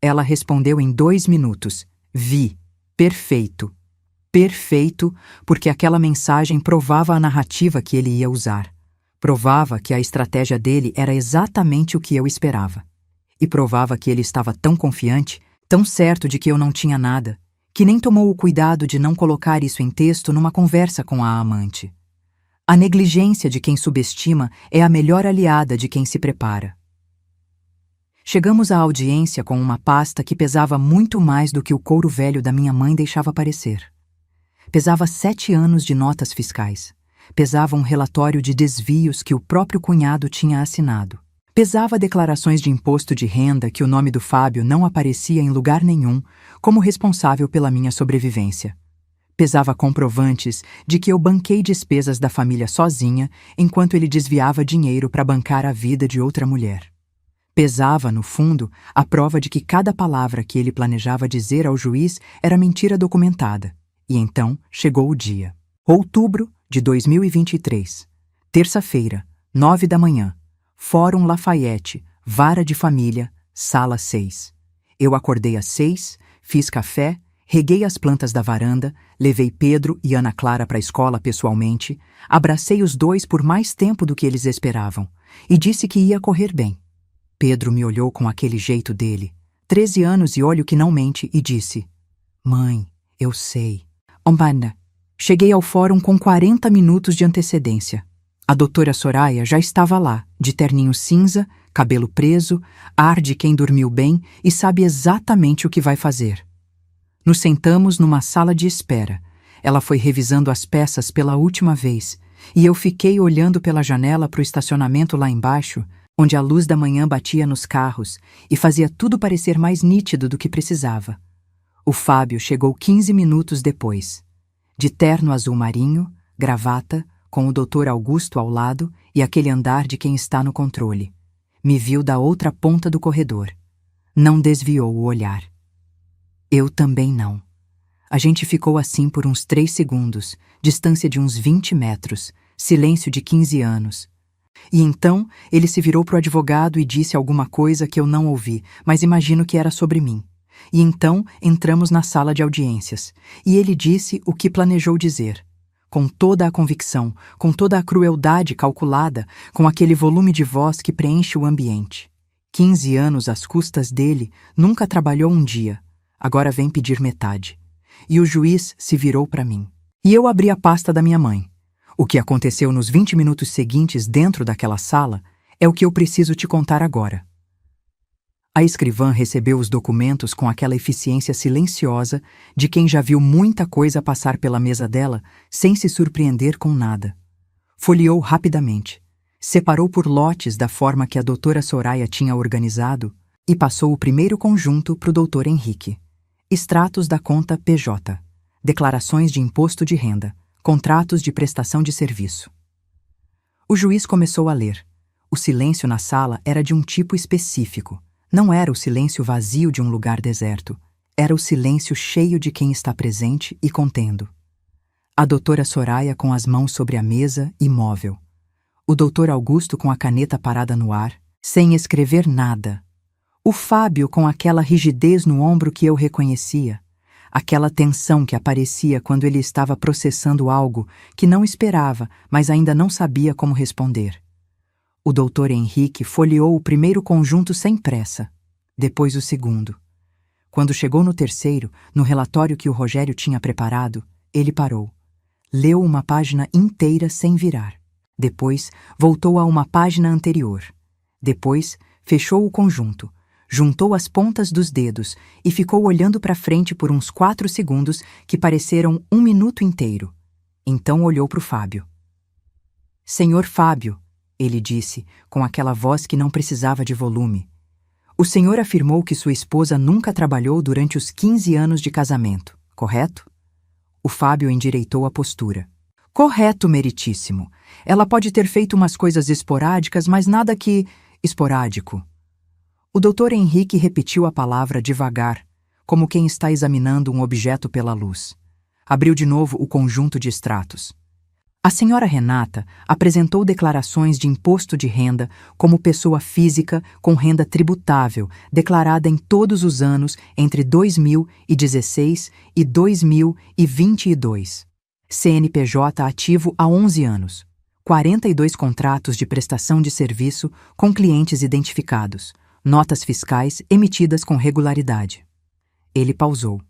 Ela respondeu em 2 minutos. "Vi. Perfeito." Perfeito, porque aquela mensagem provava a narrativa que ele ia usar. Provava que a estratégia dele era exatamente o que eu esperava. E provava que ele estava tão confiante, tão certo de que eu não tinha nada, que nem tomou o cuidado de não colocar isso em texto numa conversa com a amante. A negligência de quem subestima é a melhor aliada de quem se prepara. Chegamos à audiência com uma pasta que pesava muito mais do que o couro velho da minha mãe deixava parecer. Pesava 7 anos de notas fiscais. Pesava um relatório de desvios que o próprio cunhado tinha assinado. Pesava declarações de imposto de renda que o nome do Fábio não aparecia em lugar nenhum como responsável pela minha sobrevivência. Pesava comprovantes de que eu banquei despesas da família sozinha enquanto ele desviava dinheiro para bancar a vida de outra mulher. Pesava, no fundo, a prova de que cada palavra que ele planejava dizer ao juiz era mentira documentada. E então chegou o dia. Outubro de 2023. Terça-feira, 9 da manhã. Fórum Lafayette, Vara de Família, Sala 6. Eu acordei às 6, fiz café, reguei as plantas da varanda, levei Pedro e Ana Clara para a escola pessoalmente, abracei os dois por mais tempo do que eles esperavam e disse que ia correr bem. Pedro me olhou com aquele jeito dele, 13 anos e olho que não mente, e disse: Mãe, eu sei. Ombana, cheguei ao fórum com 40 minutos de antecedência. A doutora Soraya já estava lá, de terninho cinza, cabelo preso, ar de quem dormiu bem e sabe exatamente o que vai fazer. Nos sentamos numa sala de espera. Ela foi revisando as peças pela última vez, e eu fiquei olhando pela janela para o estacionamento lá embaixo, onde a luz da manhã batia nos carros e fazia tudo parecer mais nítido do que precisava. O Fábio chegou 15 minutos depois, de terno azul marinho, gravata, com o Dr. Augusto ao lado e aquele andar de quem está no controle. Me viu da outra ponta do corredor. Não desviou o olhar. Eu também não. A gente ficou assim por uns 3 segundos, distância de uns 20 metros, silêncio de 15 anos. E então ele se virou para o advogado e disse alguma coisa que eu não ouvi, mas imagino que era sobre mim. E então entramos na sala de audiências, e ele disse o que planejou dizer. Com toda a convicção, com toda a crueldade calculada, com aquele volume de voz que preenche o ambiente. 15 anos às custas dele, nunca trabalhou um dia. Agora vem pedir metade. E o juiz se virou para mim. E eu abri a pasta da minha mãe. O que aconteceu nos 20 minutos seguintes dentro daquela sala é o que eu preciso te contar agora. A escrivã recebeu os documentos com aquela eficiência silenciosa de quem já viu muita coisa passar pela mesa dela sem se surpreender com nada. Folheou rapidamente, separou por lotes da forma que a doutora Soraya tinha organizado e passou o primeiro conjunto para o doutor Henrique. Extratos da conta PJ, declarações de imposto de renda, contratos de prestação de serviço. O juiz começou a ler. O silêncio na sala era de um tipo específico. Não era o silêncio vazio de um lugar deserto. Era o silêncio cheio de quem está presente e contendo. A doutora Soraya com as mãos sobre a mesa, imóvel. O doutor Augusto com a caneta parada no ar, sem escrever nada. O Fábio com aquela rigidez no ombro que eu reconhecia. Aquela tensão que aparecia quando ele estava processando algo que não esperava, mas ainda não sabia como responder. O doutor Henrique folheou o primeiro conjunto sem pressa, depois o segundo. Quando chegou no terceiro, no relatório que o Rogério tinha preparado, ele parou. Leu uma página inteira sem virar. Depois, voltou a uma página anterior. Depois, fechou o conjunto, juntou as pontas dos dedos e ficou olhando para frente por uns 4 segundos que pareceram 1 minuto inteiro. Então olhou para o Fábio. Senhor Fábio, ele disse, com aquela voz que não precisava de volume. O senhor afirmou que sua esposa nunca trabalhou durante os 15 anos de casamento, correto? O Fábio endireitou a postura. Correto, meritíssimo. Ela pode ter feito umas coisas esporádicas, mas nada que... esporádico. O doutor Henrique repetiu a palavra devagar, como quem está examinando um objeto pela luz. Abriu de novo o conjunto de extratos. A senhora Renata apresentou declarações de imposto de renda como pessoa física com renda tributável declarada em todos os anos entre 2016 e 2022. CNPJ ativo há 11 anos. 42 contratos de prestação de serviço com clientes identificados. Notas fiscais emitidas com regularidade. Ele pausou.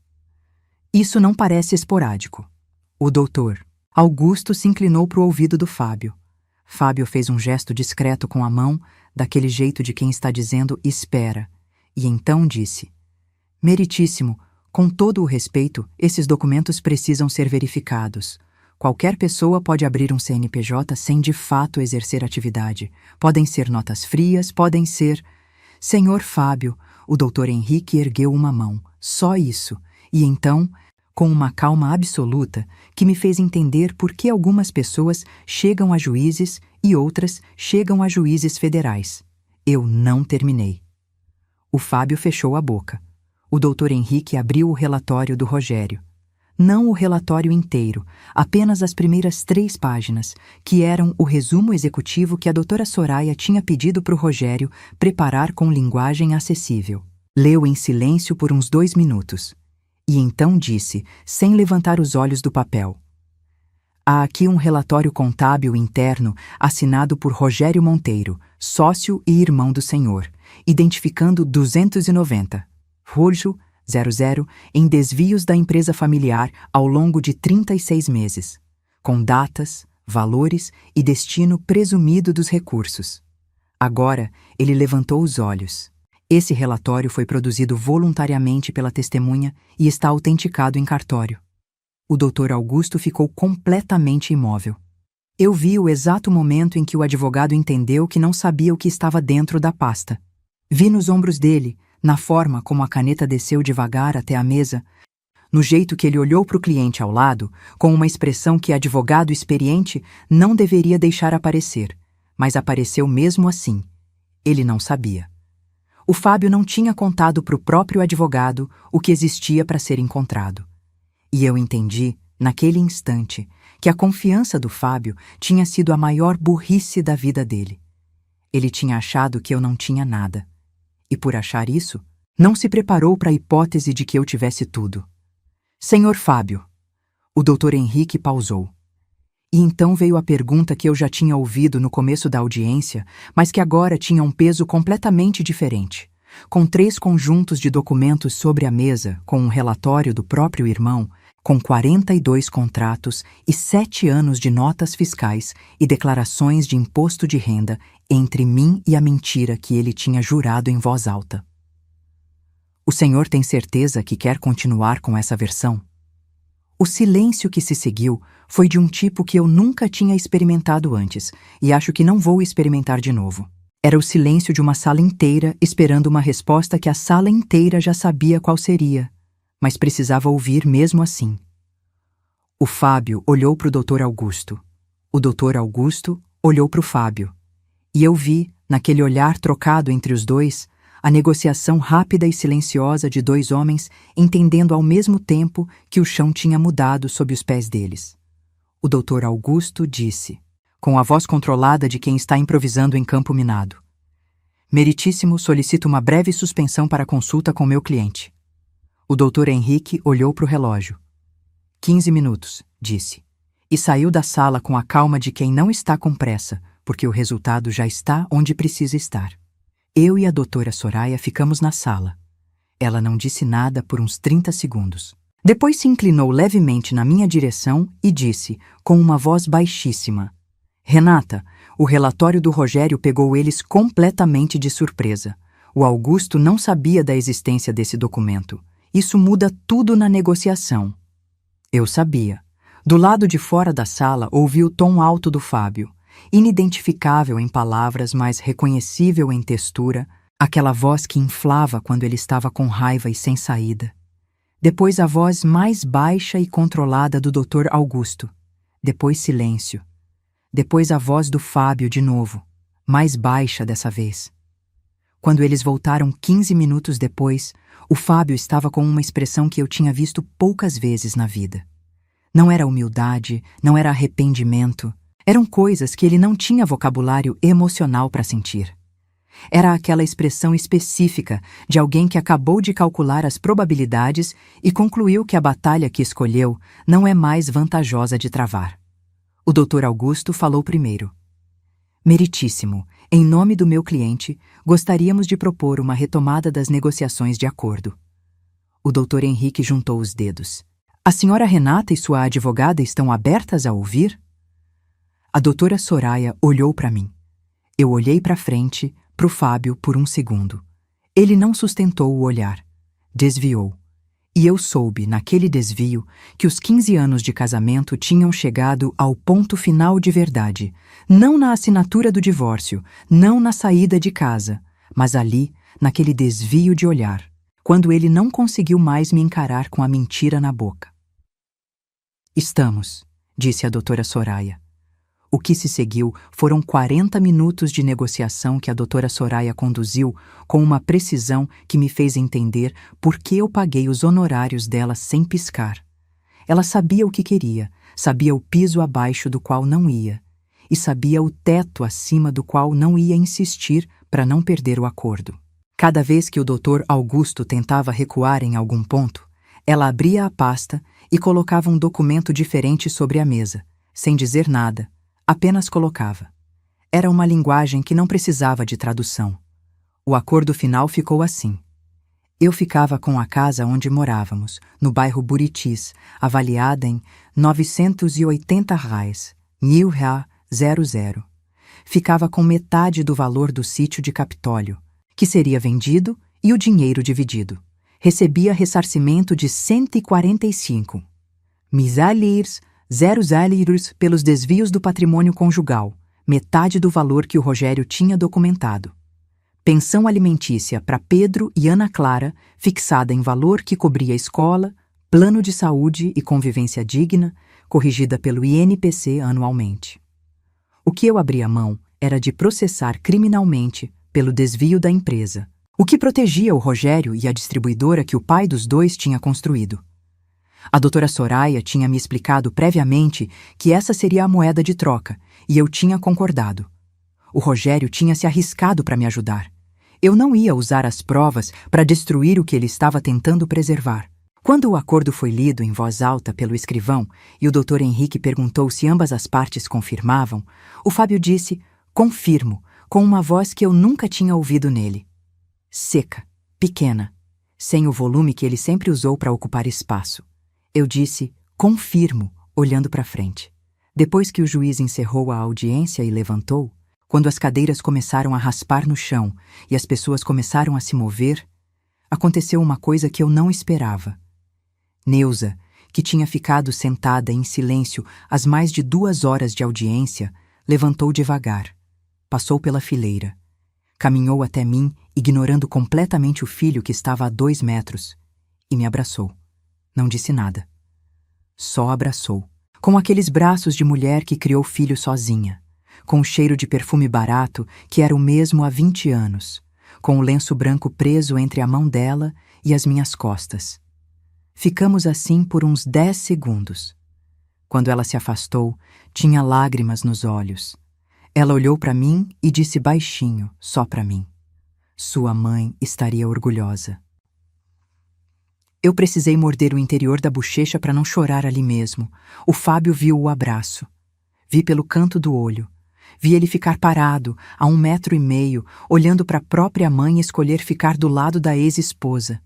Isso não parece esporádico. O doutor Augusto se inclinou para o ouvido do Fábio. Fábio fez um gesto discreto com a mão, daquele jeito de quem está dizendo espera, e então disse: Meritíssimo, com todo o respeito, esses documentos precisam ser verificados. Qualquer pessoa pode abrir um CNPJ sem de fato exercer atividade. Podem ser notas frias, podem ser... Senhor Fábio, o Dr. Henrique ergueu uma mão. Só isso. E então, com uma calma absoluta, que me fez entender por que algumas pessoas chegam a juízes e outras chegam a juízes federais. Eu não terminei. O Fábio fechou a boca. O Dr. Henrique abriu o relatório do Rogério. Não o relatório inteiro, apenas as primeiras 3 páginas, que eram o resumo executivo que a doutora Soraya tinha pedido para o Rogério preparar com linguagem acessível. Leu em silêncio por uns 2 minutos. E então disse, sem levantar os olhos do papel: há aqui um relatório contábil interno assinado por Rogério Monteiro, sócio e irmão do senhor, identificando 290, rojo, 00, em desvios da empresa familiar ao longo de 36 meses, com datas, valores e destino presumido dos recursos. Agora, ele levantou os olhos. Esse relatório foi produzido voluntariamente pela testemunha e está autenticado em cartório. O Dr. Augusto ficou completamente imóvel. Eu vi o exato momento em que o advogado entendeu que não sabia o que estava dentro da pasta. Vi nos ombros dele, na forma como a caneta desceu devagar até a mesa, no jeito que ele olhou para o cliente ao lado, com uma expressão que advogado experiente não deveria deixar aparecer, mas apareceu mesmo assim. Ele não sabia. O Fábio não tinha contado para o próprio advogado o que existia para ser encontrado. E eu entendi, naquele instante, que a confiança do Fábio tinha sido a maior burrice da vida dele. Ele tinha achado que eu não tinha nada. E por achar isso, não se preparou para a hipótese de que eu tivesse tudo. Senhor Fábio, o Dr. Henrique pausou. E então veio a pergunta que eu já tinha ouvido no começo da audiência, mas que agora tinha um peso completamente diferente. Com 3 conjuntos de documentos sobre a mesa, com um relatório do próprio irmão, com 42 contratos e 7 anos de notas fiscais e declarações de imposto de renda entre mim e a mentira que ele tinha jurado em voz alta. O senhor tem certeza que quer continuar com essa versão? O silêncio que se seguiu foi de um tipo que eu nunca tinha experimentado antes e acho que não vou experimentar de novo. Era o silêncio de uma sala inteira esperando uma resposta que a sala inteira já sabia qual seria, mas precisava ouvir mesmo assim. O Fábio olhou para o Dr. Augusto. O Dr. Augusto olhou para o Fábio. E eu vi, naquele olhar trocado entre os dois, a negociação rápida e silenciosa de 2 homens entendendo ao mesmo tempo que o chão tinha mudado sob os pés deles. O Dr. Augusto disse, com a voz controlada de quem está improvisando em campo minado: Meritíssimo, solicito uma breve suspensão para consulta com meu cliente. O Dr. Henrique olhou para o relógio. 15 minutos, disse, e saiu da sala com a calma de quem não está com pressa, porque o resultado já está onde precisa estar. Eu e a doutora Soraya ficamos na sala. Ela não disse nada por uns 30 segundos. Depois se inclinou levemente na minha direção e disse, com uma voz baixíssima: Renata, o relatório do Rogério pegou eles completamente de surpresa. O Augusto não sabia da existência desse documento. Isso muda tudo na negociação. Eu sabia. Do lado de fora da sala ouvi o tom alto do Fábio, inidentificável em palavras, mas reconhecível em textura, aquela voz que inflava quando ele estava com raiva e sem saída. Depois a voz mais baixa e controlada do Dr. Augusto. Depois silêncio. Depois a voz do Fábio de novo, mais baixa dessa vez. Quando eles voltaram 15 minutos depois, o Fábio estava com uma expressão que eu tinha visto poucas vezes na vida. Não era humildade, não era arrependimento. Eram coisas que ele não tinha vocabulário emocional para sentir. Era aquela expressão específica de alguém que acabou de calcular as probabilidades e concluiu que a batalha que escolheu não é mais vantajosa de travar. O Dr. Augusto falou primeiro. Meritíssimo, em nome do meu cliente, gostaríamos de propor uma retomada das negociações de acordo. O Dr. Henrique juntou os dedos. A senhora Renata e sua advogada estão abertas a ouvir? A doutora Soraya olhou para mim. Eu olhei para frente, para o Fábio, por um segundo. Ele não sustentou o olhar. Desviou. E eu soube, naquele desvio, que os 15 anos de casamento tinham chegado ao ponto final de verdade, não na assinatura do divórcio, não na saída de casa, mas ali, naquele desvio de olhar, quando ele não conseguiu mais me encarar com a mentira na boca. Estamos, disse a doutora Soraya. O que se seguiu foram 40 minutos de negociação que a doutora Soraya conduziu com uma precisão que me fez entender por que eu paguei os honorários dela sem piscar. Ela sabia o que queria, sabia o piso abaixo do qual não ia, e sabia o teto acima do qual não ia insistir para não perder o acordo. Cada vez que o Dr. Augusto tentava recuar em algum ponto, ela abria a pasta e colocava um documento diferente sobre a mesa, sem dizer nada, apenas colocava. Era uma linguagem que não precisava de tradução. O acordo final ficou assim. Eu ficava com a casa onde morávamos, no bairro Buritis, avaliada em R$ 980, 1.000. Ficava com metade do valor do sítio de Capitólio, que seria vendido e o dinheiro dividido. Recebia ressarcimento de 145 misalheiros, 0 zalheiros pelos desvios do patrimônio conjugal, metade do valor que o Rogério tinha documentado. Pensão alimentícia para Pedro e Ana Clara, fixada em valor que cobria escola, plano de saúde e convivência digna, corrigida pelo INPC anualmente. O que eu abria mão era de processar criminalmente pelo desvio da empresa, o que protegia o Rogério e a distribuidora que o pai dos dois tinha construído. A doutora Soraya tinha me explicado previamente que essa seria a moeda de troca, e eu tinha concordado. O Rogério tinha se arriscado para me ajudar. Eu não ia usar as provas para destruir o que ele estava tentando preservar. Quando o acordo foi lido em voz alta pelo escrivão e o Dr. Henrique perguntou se ambas as partes confirmavam, o Fábio disse, confirmo, com uma voz que eu nunca tinha ouvido nele. Seca, pequena, sem o volume que ele sempre usou para ocupar espaço. Eu disse, confirmo, olhando para frente. Depois que o juiz encerrou a audiência e levantou, quando as cadeiras começaram a raspar no chão e as pessoas começaram a se mover, aconteceu uma coisa que eu não esperava. Neuza, que tinha ficado sentada em silêncio as mais de 2 horas de audiência, levantou devagar, passou pela fileira, caminhou até mim, ignorando completamente o filho que estava a 2 metros, e me abraçou. Não disse nada. Só abraçou, com aqueles braços de mulher que criou filho sozinha, com o cheiro de perfume barato que era o mesmo há 20 anos, com o lenço branco preso entre a mão dela e as minhas costas. Ficamos assim por uns 10 segundos. Quando ela se afastou, tinha lágrimas nos olhos. Ela olhou para mim e disse baixinho, só para mim. Sua mãe estaria orgulhosa. Eu precisei morder o interior da bochecha para não chorar ali mesmo. O Fábio viu o abraço. Vi pelo canto do olho. Vi ele ficar parado, a 1,5 metros, olhando para a própria mãe escolher ficar do lado da ex-esposa.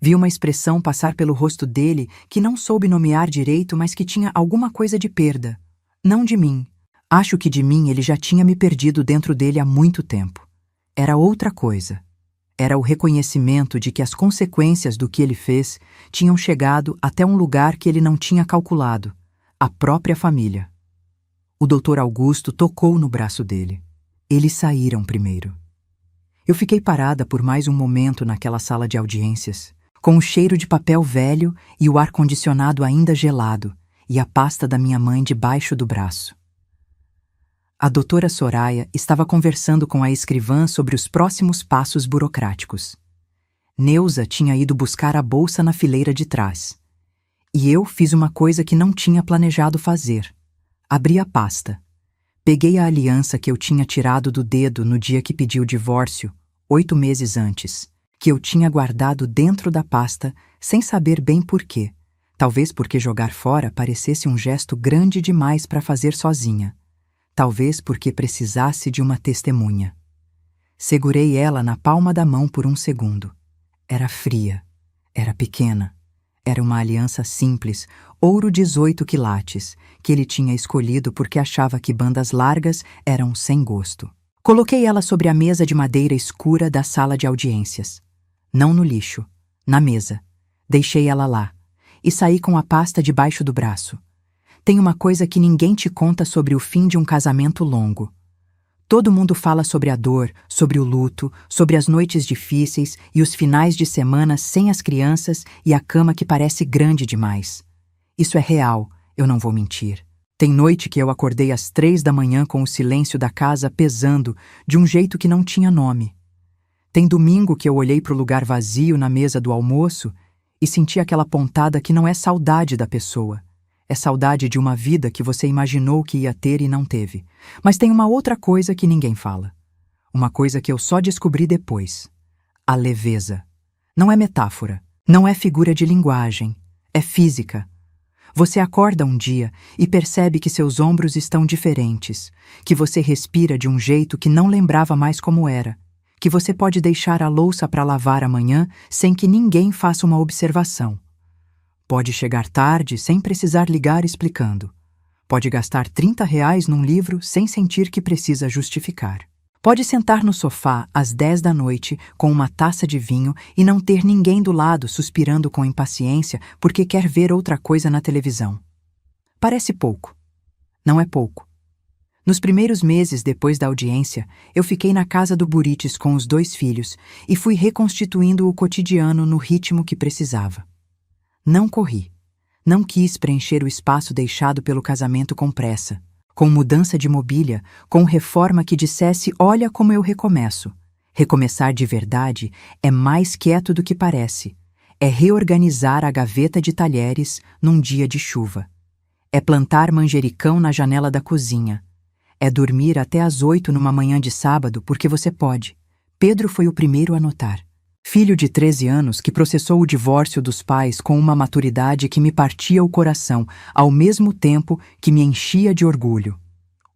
Vi uma expressão passar pelo rosto dele que não soube nomear direito, mas que tinha alguma coisa de perda. Não de mim. Acho que de mim ele já tinha me perdido dentro dele há muito tempo. Era outra coisa. Era o reconhecimento de que as consequências do que ele fez tinham chegado até um lugar que ele não tinha calculado, a própria família. O Dr. Augusto tocou no braço dele. Eles saíram primeiro. Eu fiquei parada por mais um momento naquela sala de audiências, com o cheiro de papel velho e o ar-condicionado ainda gelado, e a pasta da minha mãe debaixo do braço. A doutora Soraya estava conversando com a escrivã sobre os próximos passos burocráticos. Neuza tinha ido buscar a bolsa na fileira de trás. E eu fiz uma coisa que não tinha planejado fazer. Abri a pasta. Peguei a aliança que eu tinha tirado do dedo no dia que pedi o divórcio, 8 meses antes, que eu tinha guardado dentro da pasta sem saber bem por quê. Talvez porque jogar fora parecesse um gesto grande demais para fazer sozinha. Talvez porque precisasse de uma testemunha. Segurei ela na palma da mão por um segundo. Era fria, era pequena, era uma aliança simples, ouro 18 quilates, que ele tinha escolhido porque achava que bandas largas eram sem gosto. Coloquei ela sobre a mesa de madeira escura da sala de audiências. Não no lixo, na mesa. Deixei ela lá e saí com a pasta debaixo do braço. Tem uma coisa que ninguém te conta sobre o fim de um casamento longo. Todo mundo fala sobre a dor, sobre o luto, sobre as noites difíceis e os finais de semana sem as crianças e a cama que parece grande demais. Isso é real, eu não vou mentir. Tem noite que eu acordei às 3 da manhã com o silêncio da casa pesando de um jeito que não tinha nome. Tem domingo que eu olhei para o lugar vazio na mesa do almoço e senti aquela pontada que não é saudade da pessoa. É saudade de uma vida que você imaginou que ia ter e não teve. Mas tem uma outra coisa que ninguém fala. Uma coisa que eu só descobri depois. A leveza. Não é metáfora. Não é figura de linguagem. É física. Você acorda um dia e percebe que seus ombros estão diferentes, que você respira de um jeito que não lembrava mais como era, que você pode deixar a louça para lavar amanhã sem que ninguém faça uma observação. Pode chegar tarde sem precisar ligar explicando. Pode gastar R$ 30 num livro sem sentir que precisa justificar. Pode sentar no sofá às 10 da noite com uma taça de vinho e não ter ninguém do lado suspirando com impaciência porque quer ver outra coisa na televisão. Parece pouco. Não é pouco. Nos primeiros meses depois da audiência, eu fiquei na casa do Buritis com os 2 filhos e fui reconstituindo o cotidiano no ritmo que precisava. Não corri. Não quis preencher o espaço deixado pelo casamento com pressa, com mudança de mobília, com reforma que dissesse olha como eu recomeço. Recomeçar de verdade é mais quieto do que parece. É reorganizar a gaveta de talheres num dia de chuva. É plantar manjericão na janela da cozinha. É dormir até às 8 numa manhã de sábado porque você pode. Pedro foi o primeiro a notar. Filho de 13 anos que processou o divórcio dos pais com uma maturidade que me partia o coração, ao mesmo tempo que me enchia de orgulho.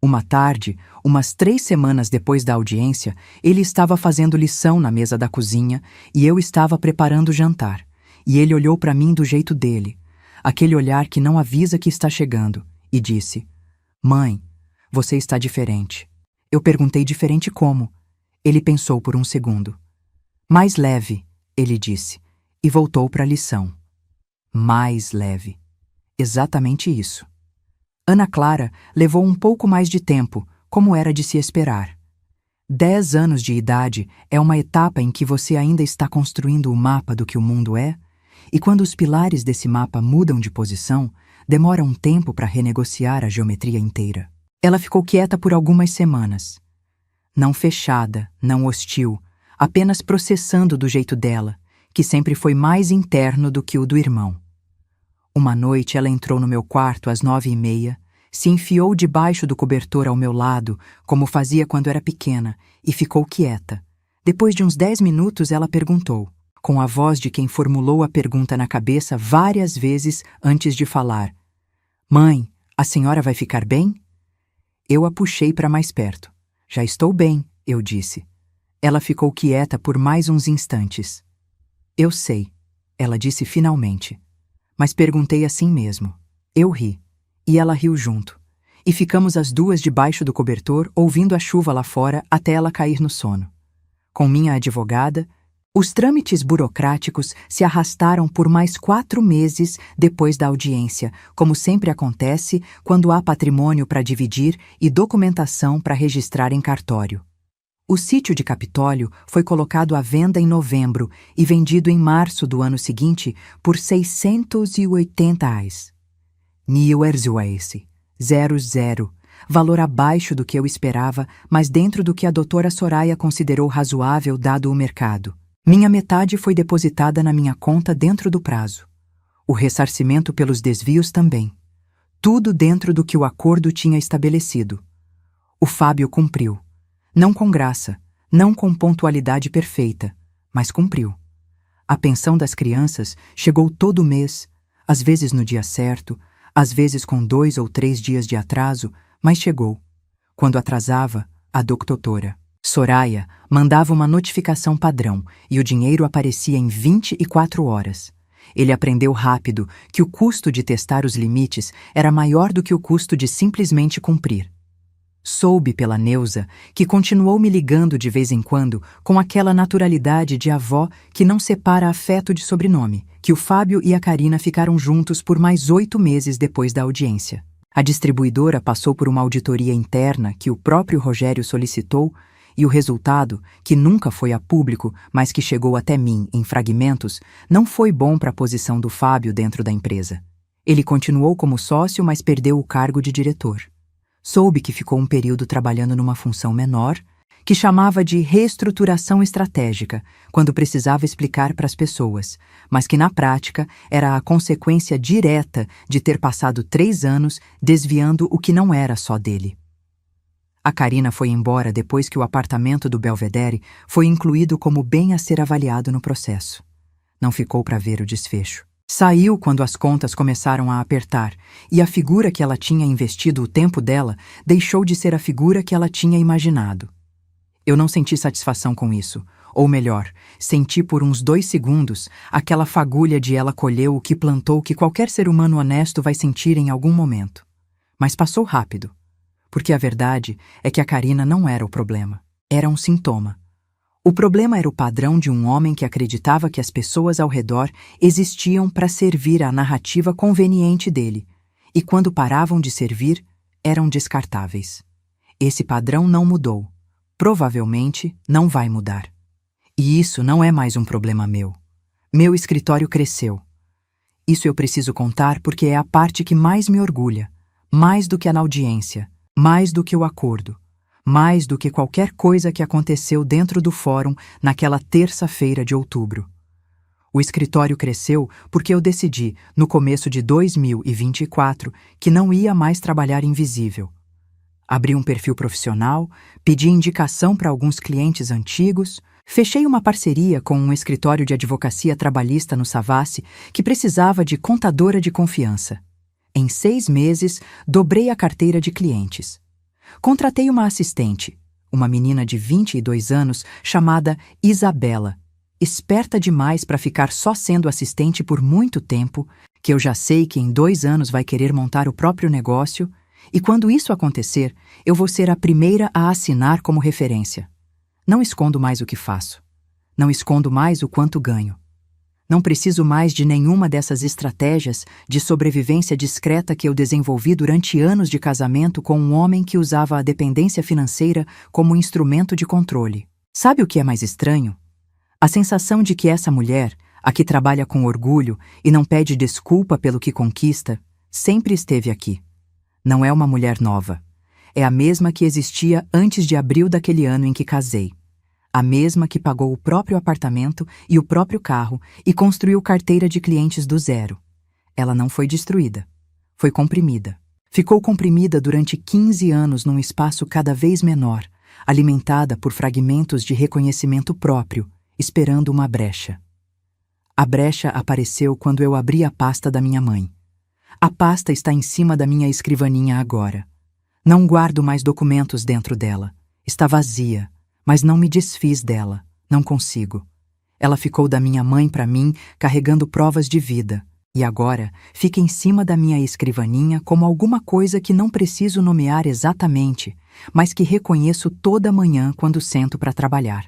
Uma tarde, umas 3 semanas depois da audiência, ele estava fazendo lição na mesa da cozinha e eu estava preparando o jantar. E ele olhou para mim do jeito dele, aquele olhar que não avisa que está chegando, e disse: Mãe, você está diferente. Eu perguntei diferente como. Ele pensou por um segundo. Mais leve, ele disse, e voltou para a lição. Mais leve. Exatamente isso. Ana Clara levou um pouco mais de tempo, como era de se esperar. 10 anos de idade é uma etapa em que você ainda está construindo o mapa do que o mundo é, e quando os pilares desse mapa mudam de posição, demora um tempo para renegociar a geometria inteira. Ela ficou quieta por algumas semanas. Não fechada, não hostil, apenas processando do jeito dela, que sempre foi mais interno do que o do irmão. Uma noite ela entrou no meu quarto às 9h30, se enfiou debaixo do cobertor ao meu lado, como fazia quando era pequena, e ficou quieta. Depois de uns 10 minutos ela perguntou, com a voz de quem formulou a pergunta na cabeça várias vezes antes de falar: Mãe, a senhora vai ficar bem? Eu a puxei para mais perto. Já estou bem, eu disse. Ela ficou quieta por mais uns instantes. Eu sei, ela disse finalmente. Mas perguntei assim mesmo. Eu ri. E ela riu junto. E ficamos as duas debaixo do cobertor, ouvindo a chuva lá fora até ela cair no sono. Com minha advogada, os trâmites burocráticos se arrastaram por mais 4 meses depois da audiência, como sempre acontece quando há patrimônio para dividir e documentação para registrar em cartório. O sítio de Capitólio foi colocado à venda em novembro e vendido em março do ano seguinte por R$680. New Jersey, 00, valor abaixo do que eu esperava, mas dentro do que a doutora Soraya considerou razoável dado o mercado. Minha metade foi depositada na minha conta dentro do prazo. O ressarcimento pelos desvios também. Tudo dentro do que o acordo tinha estabelecido. O Fábio cumpriu. Não com graça, não com pontualidade perfeita, mas cumpriu. A pensão das crianças chegou todo mês, às vezes no dia certo, às vezes com 2 ou 3 dias de atraso, mas chegou. Quando atrasava, a doutora Soraya mandava uma notificação padrão e o dinheiro aparecia em 24 horas. Ele aprendeu rápido que o custo de testar os limites era maior do que o custo de simplesmente cumprir. Soube pela Neuza, que continuou me ligando de vez em quando com aquela naturalidade de avó que não separa afeto de sobrenome, que o Fábio e a Karina ficaram juntos por mais 8 meses depois da audiência. A distribuidora passou por uma auditoria interna que o próprio Rogério solicitou e o resultado, que nunca foi a público, mas que chegou até mim em fragmentos, não foi bom para a posição do Fábio dentro da empresa. Ele continuou como sócio, mas perdeu o cargo de diretor. Soube que ficou um período trabalhando numa função menor, que chamava de reestruturação estratégica, quando precisava explicar para as pessoas, mas que na prática era a consequência direta de ter passado 3 anos desviando o que não era só dele. A Karina foi embora depois que o apartamento do Belvedere foi incluído como bem a ser avaliado no processo. Não ficou para ver o desfecho. Saiu quando as contas começaram a apertar e a figura que ela tinha investido o tempo dela deixou de ser a figura que ela tinha imaginado. Eu não senti satisfação com isso, ou melhor, senti por uns 2 segundos aquela fagulha de ela colheu o que plantou que qualquer ser humano honesto vai sentir em algum momento. Mas passou rápido, porque a verdade é que a Karina não era o problema, era um sintoma. O problema era o padrão de um homem que acreditava que as pessoas ao redor existiam para servir à narrativa conveniente dele, e quando paravam de servir, eram descartáveis. Esse padrão não mudou. Provavelmente não vai mudar. E isso não é mais um problema meu. Meu escritório cresceu. Isso eu preciso contar porque é a parte que mais me orgulha, mais do que a audiência, mais do que o acordo, mais do que qualquer coisa que aconteceu dentro do fórum naquela terça-feira de outubro. O escritório cresceu porque eu decidi, no começo de 2024, que não ia mais trabalhar invisível. Abri um perfil profissional, pedi indicação para alguns clientes antigos, fechei uma parceria com um escritório de advocacia trabalhista no Savassi que precisava de contadora de confiança. Em 6 meses, dobrei a carteira de clientes. Contratei uma assistente, uma menina de 22 anos chamada Isabela, esperta demais para ficar só sendo assistente por muito tempo, que eu já sei que em 2 anos vai querer montar o próprio negócio, e quando isso acontecer, eu vou ser a primeira a assinar como referência. Não escondo mais o que faço. Não escondo mais o quanto ganho. Não preciso mais de nenhuma dessas estratégias de sobrevivência discreta que eu desenvolvi durante anos de casamento com um homem que usava a dependência financeira como instrumento de controle. Sabe o que é mais estranho? A sensação de que essa mulher, a que trabalha com orgulho e não pede desculpa pelo que conquista, sempre esteve aqui. Não é uma mulher nova. É a mesma que existia antes de abril daquele ano em que casei. A mesma que pagou o próprio apartamento e o próprio carro e construiu carteira de clientes do zero. Ela não foi destruída. Foi comprimida. Ficou comprimida durante 15 anos num espaço cada vez menor, alimentada por fragmentos de reconhecimento próprio, esperando uma brecha. A brecha apareceu quando eu abri a pasta da minha mãe. A pasta está em cima da minha escrivaninha agora. Não guardo mais documentos dentro dela. Está vazia. Mas não me desfiz dela, não consigo. Ela ficou da minha mãe para mim, carregando provas de vida, e agora fica em cima da minha escrivaninha como alguma coisa que não preciso nomear exatamente, mas que reconheço toda manhã quando sento para trabalhar.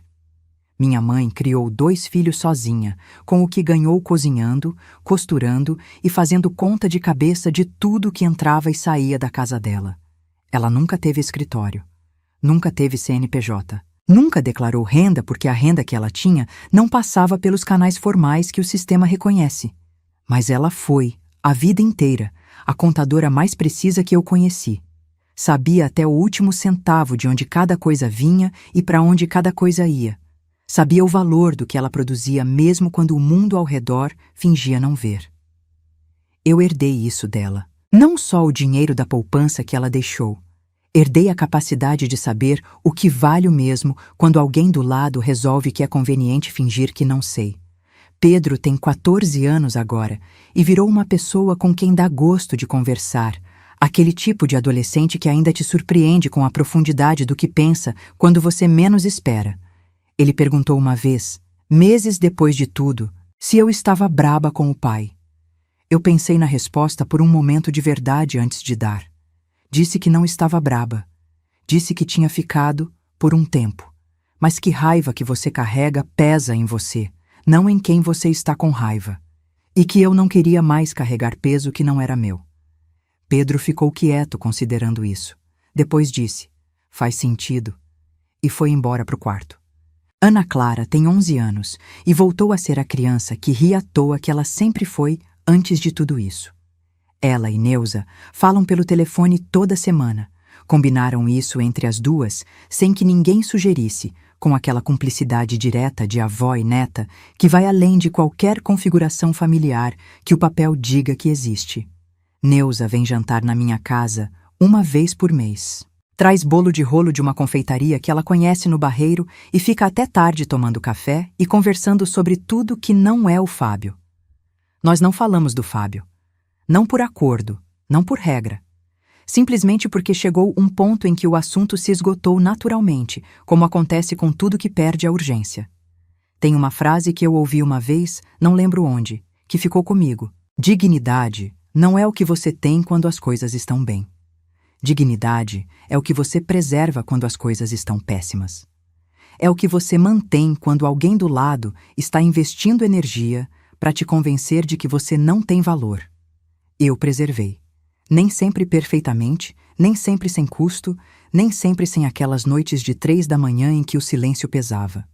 Minha mãe criou 2 filhos sozinha, com o que ganhou cozinhando, costurando e fazendo conta de cabeça de tudo que entrava e saía da casa dela. Ela nunca teve escritório, nunca teve CNPJ. Nunca declarou renda porque a renda que ela tinha não passava pelos canais formais que o sistema reconhece. Mas ela foi, a vida inteira, a contadora mais precisa que eu conheci. Sabia até o último centavo de onde cada coisa vinha e para onde cada coisa ia. Sabia o valor do que ela produzia mesmo quando o mundo ao redor fingia não ver. Eu herdei isso dela. Não só o dinheiro da poupança que ela deixou. Herdei a capacidade de saber o que vale mesmo quando alguém do lado resolve que é conveniente fingir que não sei. Pedro tem 14 anos agora e virou uma pessoa com quem dá gosto de conversar, aquele tipo de adolescente que ainda te surpreende com a profundidade do que pensa quando você menos espera. Ele perguntou uma vez, meses depois de tudo, se eu estava braba com o pai. Eu pensei na resposta por um momento de verdade antes de dar. Disse que não estava braba. disse que tinha ficado por um tempo. Mas que raiva que você carrega pesa em você, não em quem você está com raiva. E que eu não queria mais carregar peso que não era meu. Pedro ficou quieto considerando isso. Depois disse, faz sentido, e foi embora para o quarto. Ana Clara tem 11 anos e voltou a ser a criança que ri à toa que ela sempre foi antes de tudo isso. Ela e Neuza falam pelo telefone toda semana. Combinaram isso entre as duas sem que ninguém sugerisse, com aquela cumplicidade direta de avó e neta que vai além de qualquer configuração familiar que o papel diga que existe. Neuza vem jantar na minha casa uma vez por mês. Traz bolo de rolo de uma confeitaria que ela conhece no Barreiro e fica até tarde tomando café e conversando sobre tudo que não é o Fábio. Nós não falamos do Fábio. Não por acordo, não por regra. Simplesmente porque chegou um ponto em que o assunto se esgotou naturalmente, como acontece com tudo que perde a urgência. Tem uma frase que eu ouvi uma vez, não lembro onde, que ficou comigo. Dignidade não é o que você tem quando as coisas estão bem. Dignidade é o que você preserva quando as coisas estão péssimas. É o que você mantém quando alguém do lado está investindo energia para te convencer de que você não tem valor. Eu preservei. Nem sempre perfeitamente, nem sempre sem custo, nem sempre sem aquelas noites de 3 da manhã em que o silêncio pesava.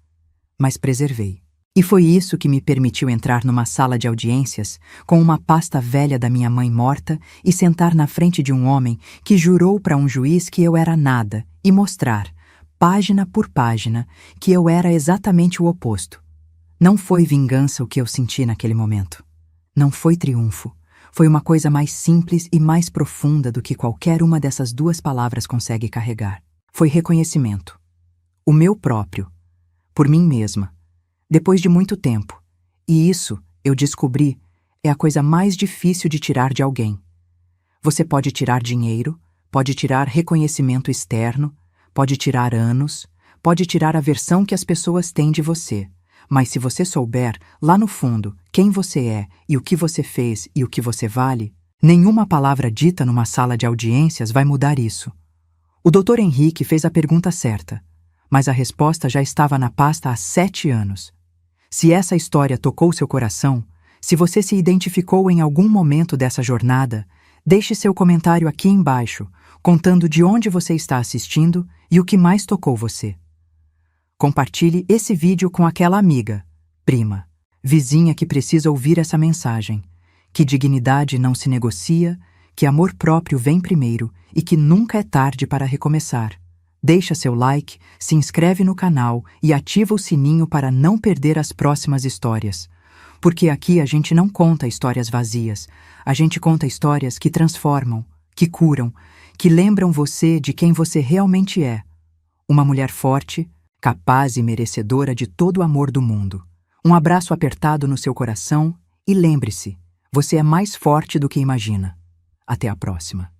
Mas preservei. E foi isso que me permitiu entrar numa sala de audiências com uma pasta velha da minha mãe morta e sentar na frente de um homem que jurou para um juiz que eu era nada e mostrar, página por página, que eu era exatamente o oposto. Não foi vingança o que eu senti naquele momento. Não foi triunfo. Foi uma coisa mais simples e mais profunda do que qualquer uma dessas duas palavras consegue carregar. Foi reconhecimento. O meu próprio. Por mim mesma. Depois de muito tempo. E isso, eu descobri, é a coisa mais difícil de tirar de alguém. Você pode tirar dinheiro, pode tirar reconhecimento externo, pode tirar anos, pode tirar a versão que as pessoas têm de você. Mas se você souber, lá no fundo, quem você é e o que você fez e o que você vale, nenhuma palavra dita numa sala de audiências vai mudar isso. O Dr. Henrique fez a pergunta certa, mas a resposta já estava na pasta há 7 anos. Se essa história tocou seu coração, se você se identificou em algum momento dessa jornada, deixe seu comentário aqui embaixo, contando de onde você está assistindo e o que mais tocou você. Compartilhe esse vídeo com aquela amiga, prima, vizinha que precisa ouvir essa mensagem, que dignidade não se negocia, que amor próprio vem primeiro e que nunca é tarde para recomeçar. Deixa seu like, se inscreve no canal e ativa o sininho para não perder as próximas histórias. Porque aqui a gente não conta histórias vazias, a gente conta histórias que transformam, que curam, que lembram você de quem você realmente é. Uma mulher forte, capaz e merecedora de todo o amor do mundo. Um abraço apertado no seu coração e lembre-se, você é mais forte do que imagina. Até a próxima.